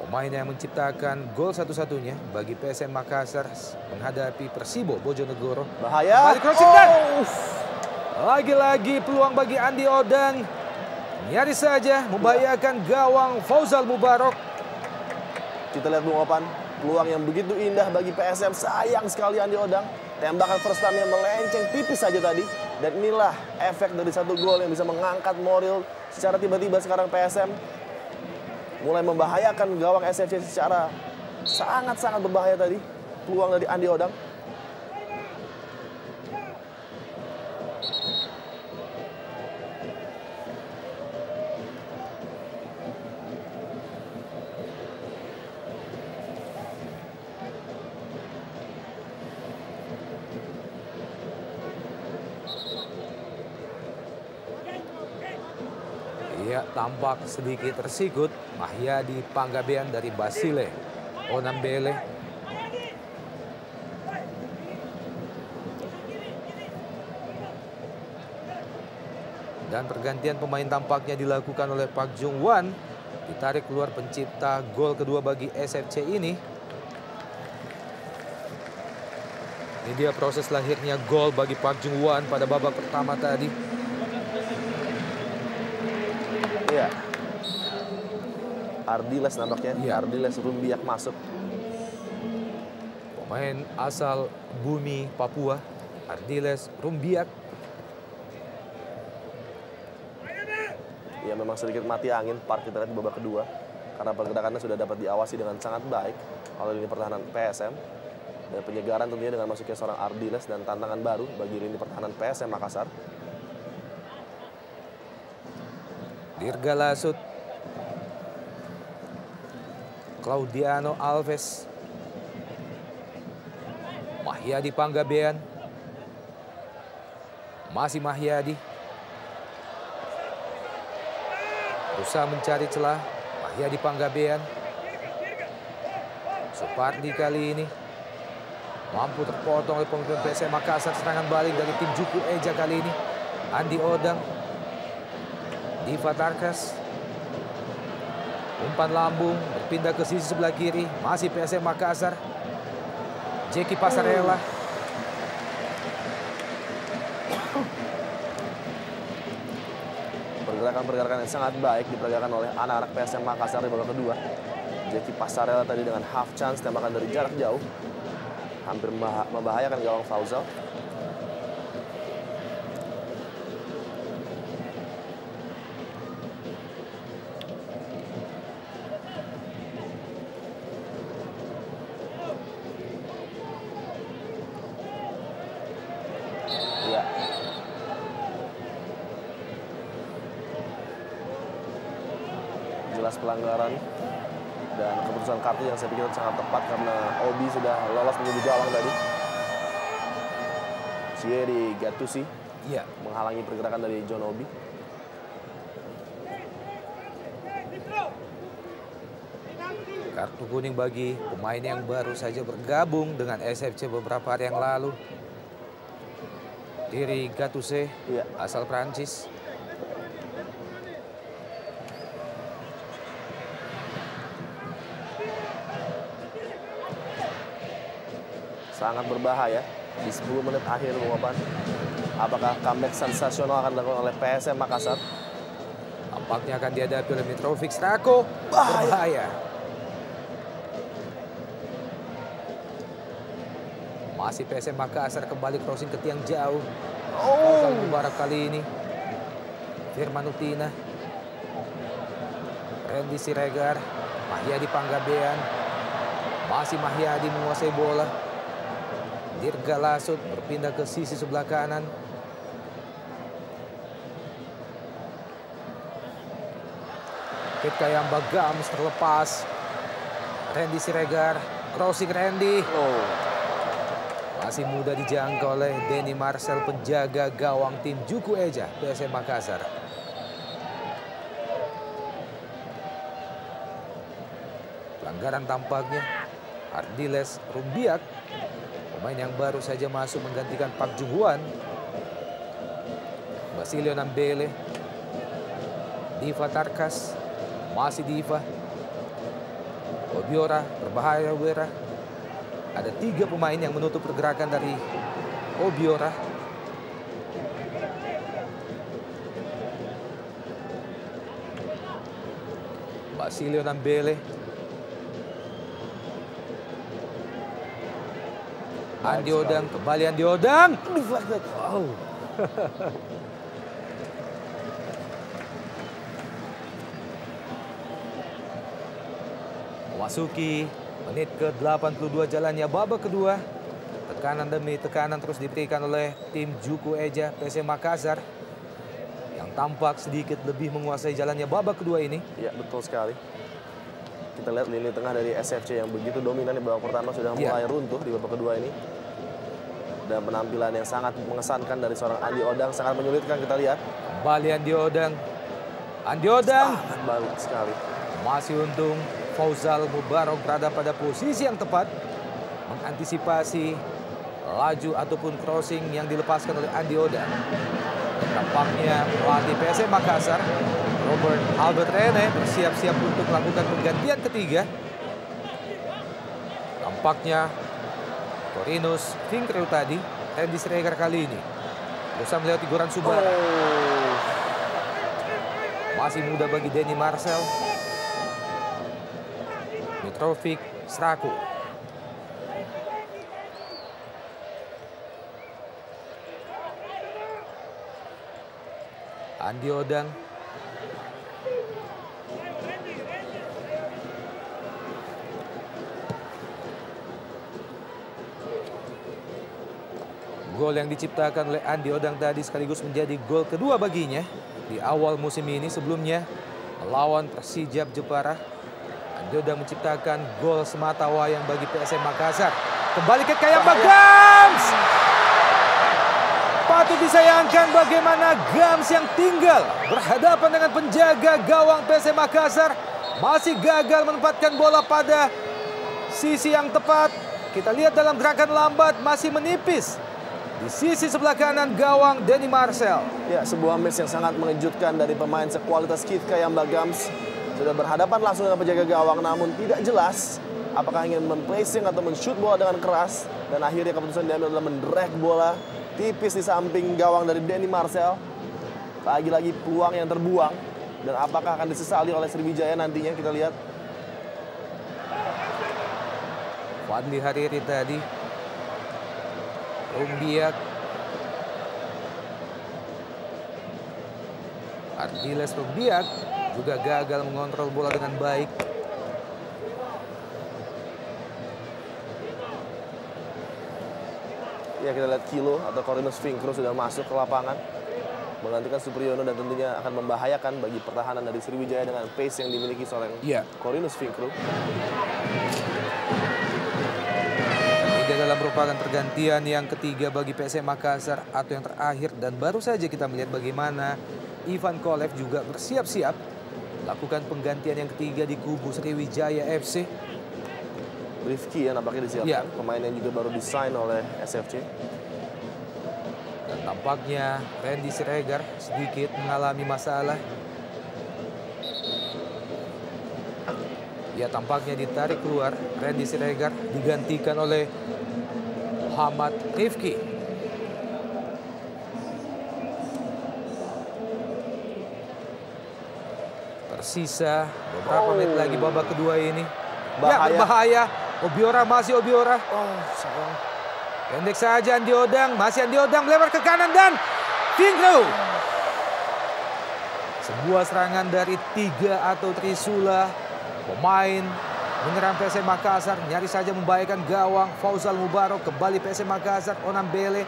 Pemain yang menciptakan gol satu-satunya bagi PSM Makassar menghadapi Persibo Bojonegoro. Bahaya. Kembali crossing dan lagi-lagi peluang bagi Andi Odang. Nyaris saja membahayakan gawang Fauzal Mubarok. Kita lihat Bung Opan, peluang yang begitu indah bagi PSM. Sayang sekali Andi Odang. Tembakan first time-nya melenceng tipis saja tadi. Dan inilah efek dari satu gol yang bisa mengangkat moral secara tiba-tiba. Sekarang PSM mulai membahayakan gawang SFC secara sangat-sangat berbahaya tadi. Peluang dari Andi Odang. Ia tampak sedikit tersikut. Mahyadi Panggabean dari Basile Onambele. Dan pergantian pemain tampaknya dilakukan oleh Park Jung Won. Ditarik keluar pencipta gol kedua bagi SFC ini. Ini dia proses lahirnya gol bagi Park Jung Won pada babak pertama tadi. Iya. Ardiles nampaknya. Iya. Ardiles Rumbiak masuk. Pemain asal Bumi Papua, Ardiles Rumbiak. Ya memang sedikit mati angin Park kita lihat di babak kedua. Karena pergerakannya sudah dapat diawasi dengan sangat baik oleh lini pertahanan PSM. Dan penyegaran tentunya dengan masuknya seorang Ardiles dan tantangan baru bagi lini pertahanan PSM Makassar. Dirga Lasut, Claudiano Alves, Mahyadi Panggabean, masih Mahyadi, berusaha mencari celah. Mahyadi Panggabean, Supardi kali ini mampu terpotong oleh pemain PSM Makassar. Serangan balik dari tim Juku Eja kali ini. Andi Odang, Diva Tarkas, umpan lambung berpindah ke sisi sebelah kiri, masih PSM Makassar. Jeki Pasarela, pergerakan-pergerakan yang sangat baik diperagakan oleh anak-anak PSM Makassar di babak kedua. Jeki Pasarela tadi dengan half chance tembakan dari jarak jauh, hampir membahayakan gawang Fauzal. Jelas pelanggaran dan keputusan kartu yang saya pikir sangat tepat karena Obi sudah lolos menuju gawang tadi. Thierry Gattuso menghalangi pergerakan dari John Obi. Kartu kuning bagi pemain yang baru saja bergabung dengan SFC beberapa hari yang lalu. Thierry Gattuso, asal Prancis. Sangat berbahaya di 10 menit akhir Bung. Apakah comeback sensasional akan dilakukan oleh PSM Makassar? Tampaknya akan dihadapi oleh Mitrovic Strako. Berbahaya. Masih PSM Makassar kembali crossing ke tiang jauh. Mubarak kali ini. Firman Utina. Randy Siregar. Mahyadi Panggabean. Masih Mahyadi menguasai bola. Dirga Lasut berpindah ke sisi sebelah kanan. Kayamba Gams terlepas. Randy Siregar, crossing Randy. Masih mudah dijangkau oleh Denny Marcel, penjaga gawang tim Juku Eja PSM Makassar. Pelanggaran tampaknya. Ardiles Rumbiak, pemain yang baru saja masuk menggantikan Park Jung Won. Basile Onambele, Diva Tarkas, masih Diva. Obiora, berbahaya Obiora. Ada 3 pemain yang menutup pergerakan dari Obiora. Basile Onambele. Andi Odang, kembali Andi Odang. Deflected. Wow. Memasuki menit ke-82 jalannya babak kedua. Tekanan demi tekanan terus diberikan oleh tim Juku Eja PSM Makassar yang tampak sedikit lebih menguasai jalannya babak kedua ini. Ya, betul sekali. Kita lihat lini tengah dari SFC yang begitu dominan di babak pertama sudah mulai runtuh di babak kedua ini. Dan penampilan yang sangat mengesankan dari seorang Andi Odang sangat menyulitkan kita lihat. Kembali Andi Odang. Andi Odang. Balik sekali. Masih untung Fauzal Mubarok berada pada posisi yang tepat mengantisipasi laju ataupun crossing yang dilepaskan oleh Andi Odang. Tampaknya pelatih PSM Makassar Robert Albert Rene bersiap-siap untuk melakukan penggantian ketiga. Tampaknya Corinus Finkrew tadi, Randy Schreger kali ini berusaha melewati Goran Subara. Masih muda bagi Denny Marcel. Mitrovic Sraku. Andi Odang. Gol yang diciptakan oleh Andi Odang tadi sekaligus menjadi gol kedua baginya di awal musim ini. Sebelumnya melawan Persijap Jepara, Andi Odang menciptakan gol semata wayang bagi PSM Makassar. Kembali ke Kayamba Gams. Patut disayangkan bagaimana Gams yang tinggal berhadapan dengan penjaga gawang PSM Makassar masih gagal menempatkan bola pada sisi yang tepat. Kita lihat dalam gerakan lambat masih menipis di sisi sebelah kanan gawang Denny Marcel. Ya, sebuah miss yang sangat mengejutkan dari pemain sekualitas Keith Kayamba Gams. Sudah berhadapan langsung dengan penjaga gawang, namun tidak jelas apakah ingin memplacing atau men-shoot bola dengan keras. Dan akhirnya keputusan diambil adalah mendrag bola tipis di samping gawang dari Denny Marcel. Lagi-lagi peluang yang terbuang. Dan apakah akan disesali oleh Sriwijaya nantinya, kita lihat. Fadli Hariri tadi. Rumbiak. Ardiles Rumbiak juga gagal mengontrol bola dengan baik. Ya, kita lihat Kilo atau Corinus Finkrew sudah masuk ke lapangan menggantikan Supriyono dan tentunya akan membahayakan bagi pertahanan dari Sriwijaya dengan pace yang dimiliki seorang Corinus Finkrew. Ini adalah merupakan pergantian yang ketiga bagi PSM Makassar atau yang terakhir, dan baru saja kita melihat bagaimana Ivan Kolev juga bersiap-siap lakukan penggantian yang ketiga di kubu Sriwijaya FC. Rifki ya nampaknya disiapkan, pemain yang juga baru disign oleh SFC. Dan tampaknya Randy Schreger sedikit mengalami masalah. Ya, tampaknya ditarik keluar Randy Schreger, digantikan oleh Muhammad Rifki. Tersisa beberapa menit lagi babak kedua ini. Ya, berbahaya. Obiora, masih Obiora. Sayang. Pendek saja Andi Odang. Masih Andi Odang melewat ke kanan dan Finkrew. Sebuah serangan dari 3 atau Trisula. Pemain menyerang PSM Makassar. Nyaris saja membahayakan gawang Fauzal Mubarok. Kembali PSM Makassar, Onam Bele.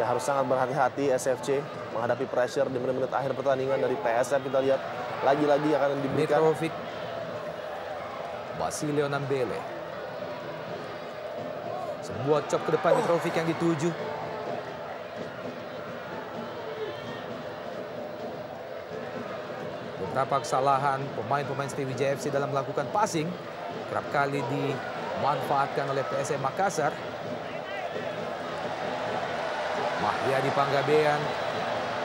Ya, harus sangat berhati-hati SFC menghadapi pressure di menit-menit akhir pertandingan dari PSM. Kita lihat lagi-lagi akan diberikan. Mitrovic. Basilio Nambele. Sebuah chop ke depan Mitrovic yang dituju. Beberapa kesalahan pemain-pemain Sriwijaya FC dalam melakukan passing kerap kali dimanfaatkan oleh PSM Makassar. Mahyadi Panggabean.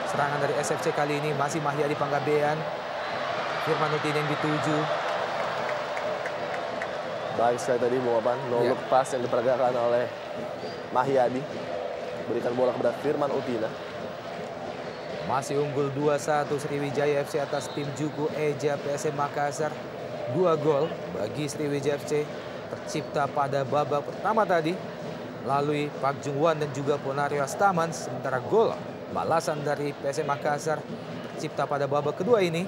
Serangan dari SFC kali ini masih Mahyadi Panggabean. Firman Utin yang dituju. Baik sekali tadi Muhammad, no-look pass yang diperagakan oleh Mahyadi. Berikan bola kepada Firman Utina. Masih unggul 2-1 Sriwijaya FC atas tim Juku Eja PSM Makassar. 2 gol bagi Sriwijaya FC tercipta pada babak pertama tadi melalui Park Jung-won dan juga Ponario Astaman. Sementara gol balasan dari PSM Makassar tercipta pada babak kedua ini.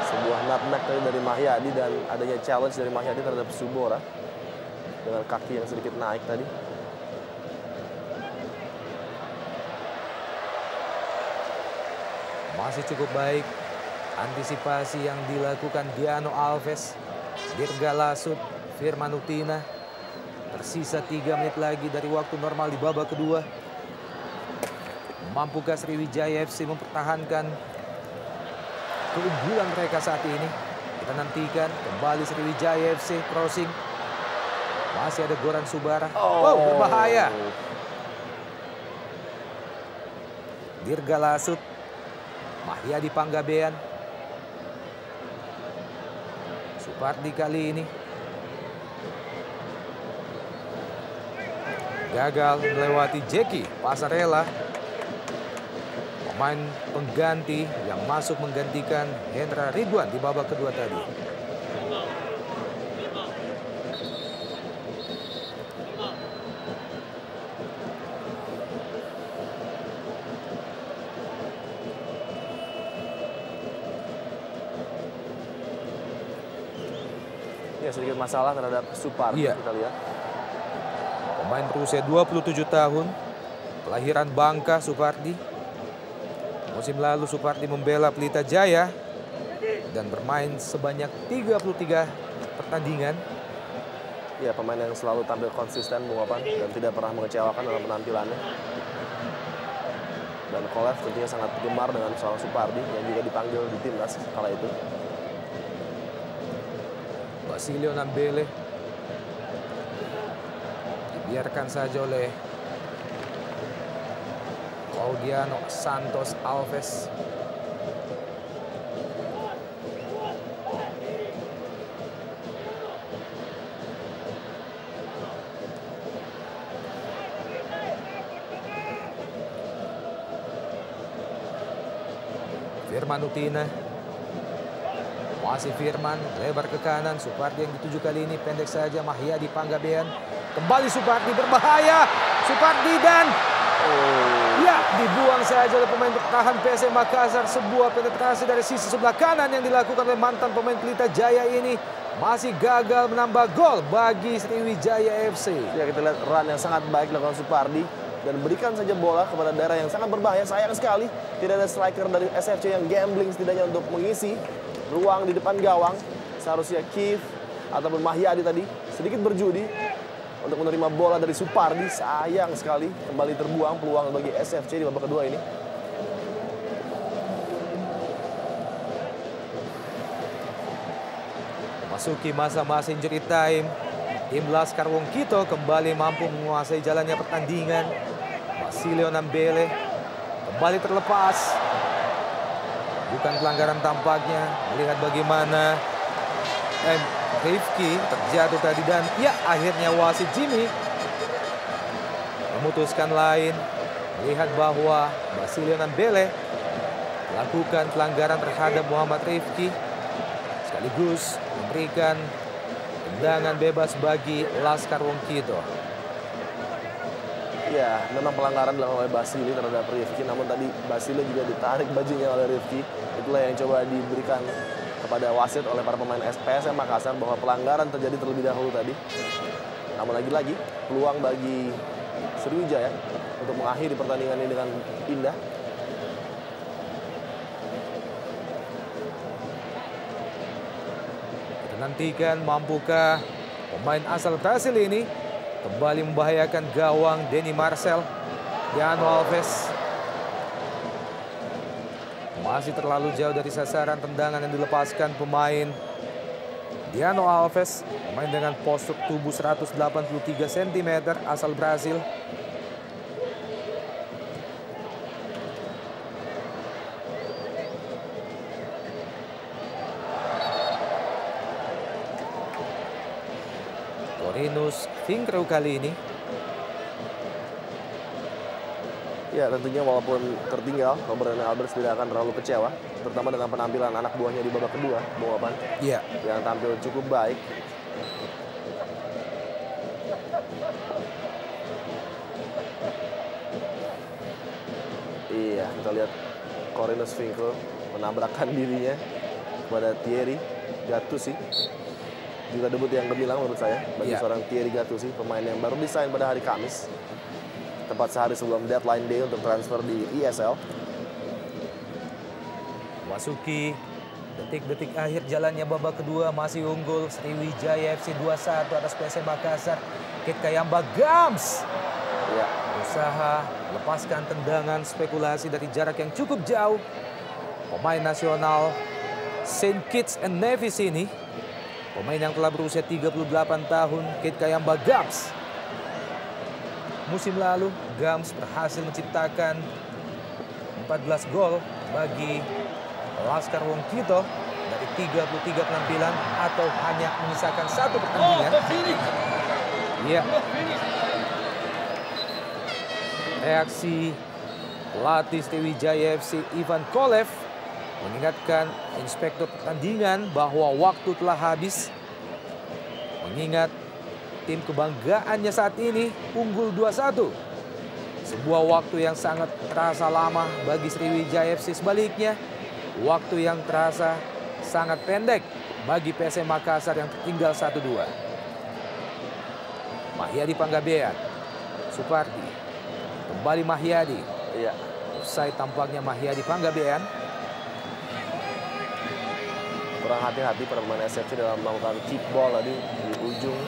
Sebuah nutmeg dari Mahyadi dan adanya challenge dari Mahyadi terhadap Subora dengan kaki yang sedikit naik tadi. Masih cukup baik antisipasi yang dilakukan Diano Alves, Dirga Lasut, Firman Utina. Tersisa 3 menit lagi dari waktu normal di babak kedua. Mampukah Sriwijaya FC mempertahankan keunggulan mereka saat ini? Kita nantikan. Kembali Sriwijaya FC crossing. Masih ada Goran Subara. Wow, berbahaya. Dirga Lasut, Mahyadi Panggabean. Supardi kali ini gagal melewati Jeki Pasarela, pemain pengganti yang masuk menggantikan Hendra Ridwan di babak kedua tadi. Ya, sedikit masalah terhadap Supardi, kita lihat. Pemain berusia 27 tahun, kelahiran Bangka Supardi. Musim lalu Supardi membela Pelita Jaya dan bermain sebanyak 33 pertandingan. Ya, pemain yang selalu tampil konsisten, Bung Opan, dan tidak pernah mengecewakan dalam penampilannya. Dan Kolev tentunya sangat gemar dengan seorang Supardi yang juga dipanggil di timnas kala itu. Basilio Nambele dibiarkan saja oleh Claudiano Santos Alves. Firman Utina. Masih Firman, lebar ke kanan. Supardi yang dituju kali ini pendek saja. Mahyadi Panggabean. Kembali Supardi, berbahaya. Supardi dan ya, dibuang saja oleh pemain bertahan PSM Makassar. Sebuah penetrasi dari sisi sebelah kanan yang dilakukan oleh mantan pemain Pelita Jaya ini masih gagal menambah gol bagi Sriwijaya FC. Ya, kita lihat run yang sangat baik dilakukan Supardi dan berikan saja bola kepada daerah yang sangat berbahaya. Sayang sekali tidak ada striker dari SFC yang gambling setidaknya untuk mengisi ruang di depan gawang. Seharusnya Kif ataupun Mahyadi tadi sedikit berjudi untuk menerima bola dari Supardi. Sayang sekali kembali terbuang peluang bagi SFC di babak kedua ini. Masuki masa-masa injury time, tim Laskar Wong Kito kembali mampu menguasai jalannya pertandingan. Basilio Nambele kembali terlepas. Bukan pelanggaran tampaknya, melihat bagaimana Rifki terjatuh tadi dan ya akhirnya wasit Jimmy memutuskan lain, melihat bahwa Basilio Nambele melakukan pelanggaran terhadap Muhammad Rifki sekaligus memberikan tendangan bebas bagi Laskar Wong Kito. Ya, memang pelanggaran dilakukan oleh Basilio terhadap Rifki, namun tadi Basilio juga ditarik bajunya oleh Rifki. Itulah yang coba diberikan kepada wasit oleh para pemain PSM Makassar bahwa pelanggaran terjadi terlebih dahulu tadi. Namun lagi-lagi peluang bagi Sriwijaya untuk mengakhiri pertandingan ini dengan indah. Kita nantikan mampukah pemain asal Brasil ini kembali membahayakan gawang Denny Marcel. Diano Alves masih terlalu jauh dari sasaran tendangan yang dilepaskan pemain Diano Alves, pemain dengan postur tubuh 183 cm asal Brasil. Corinus Vinkreu kali ini. Ya, tentunya walaupun tertinggal, Robert dan Albert tidak akan terlalu kecewa, terutama dengan penampilan anak buahnya di babak kedua, Bung Opan, Iya. yang tampil cukup baik. Iya, kita lihat Corinus Finkel menabrakkan dirinya kepada Thierry Gattuso. Juga debut yang gemilang menurut saya bagi seorang Thierry Gattuso, pemain yang baru disign pada hari Kamis, tepat sehari sebelum deadline day untuk transfer di ESL. Masuki detik-detik akhir jalannya babak kedua, masih unggul Sriwijaya FC 2-1 atas PSM Makassar. Kit Kayamba Gams Ya, usaha lepaskan tendangan spekulasi dari jarak yang cukup jauh. Pemain nasional Saint Kitts and Nevis ini, pemain yang telah berusia 38 tahun, Kit Kayamba Gams. Musim lalu, Gams berhasil menciptakan 14 gol bagi Laskar Wong Kito dari 33 penampilan atau hanya menyisakan 1 pertandingan. Iya. Reaksi pelatih Sriwijaya FC Ivan Kolev mengingatkan inspektur pertandingan bahwa waktu telah habis. Mengingat tim kebanggaannya saat ini unggul 2-1. Sebuah waktu yang sangat terasa lama bagi Sriwijaya FC. Sebaliknya, waktu yang terasa sangat pendek bagi PSM Makassar yang tertinggal 1-2. Mahyadi Panggabean, Supardi, kembali Mahyadi. iya. Offside tampaknya Mahyadi Panggabean. Kurang hati-hati para pemain SFC dalam melakukan kick ball tadi di ujung.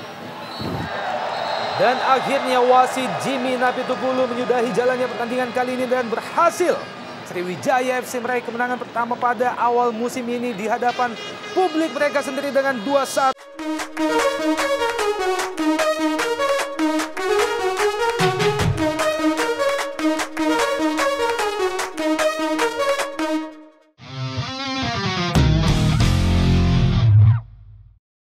Dan akhirnya wasit Jimmy Napitupulu menyudahi jalannya pertandingan kali ini dan berhasil Sriwijaya FC meraih kemenangan pertama pada awal musim ini di hadapan publik mereka sendiri dengan 2-1.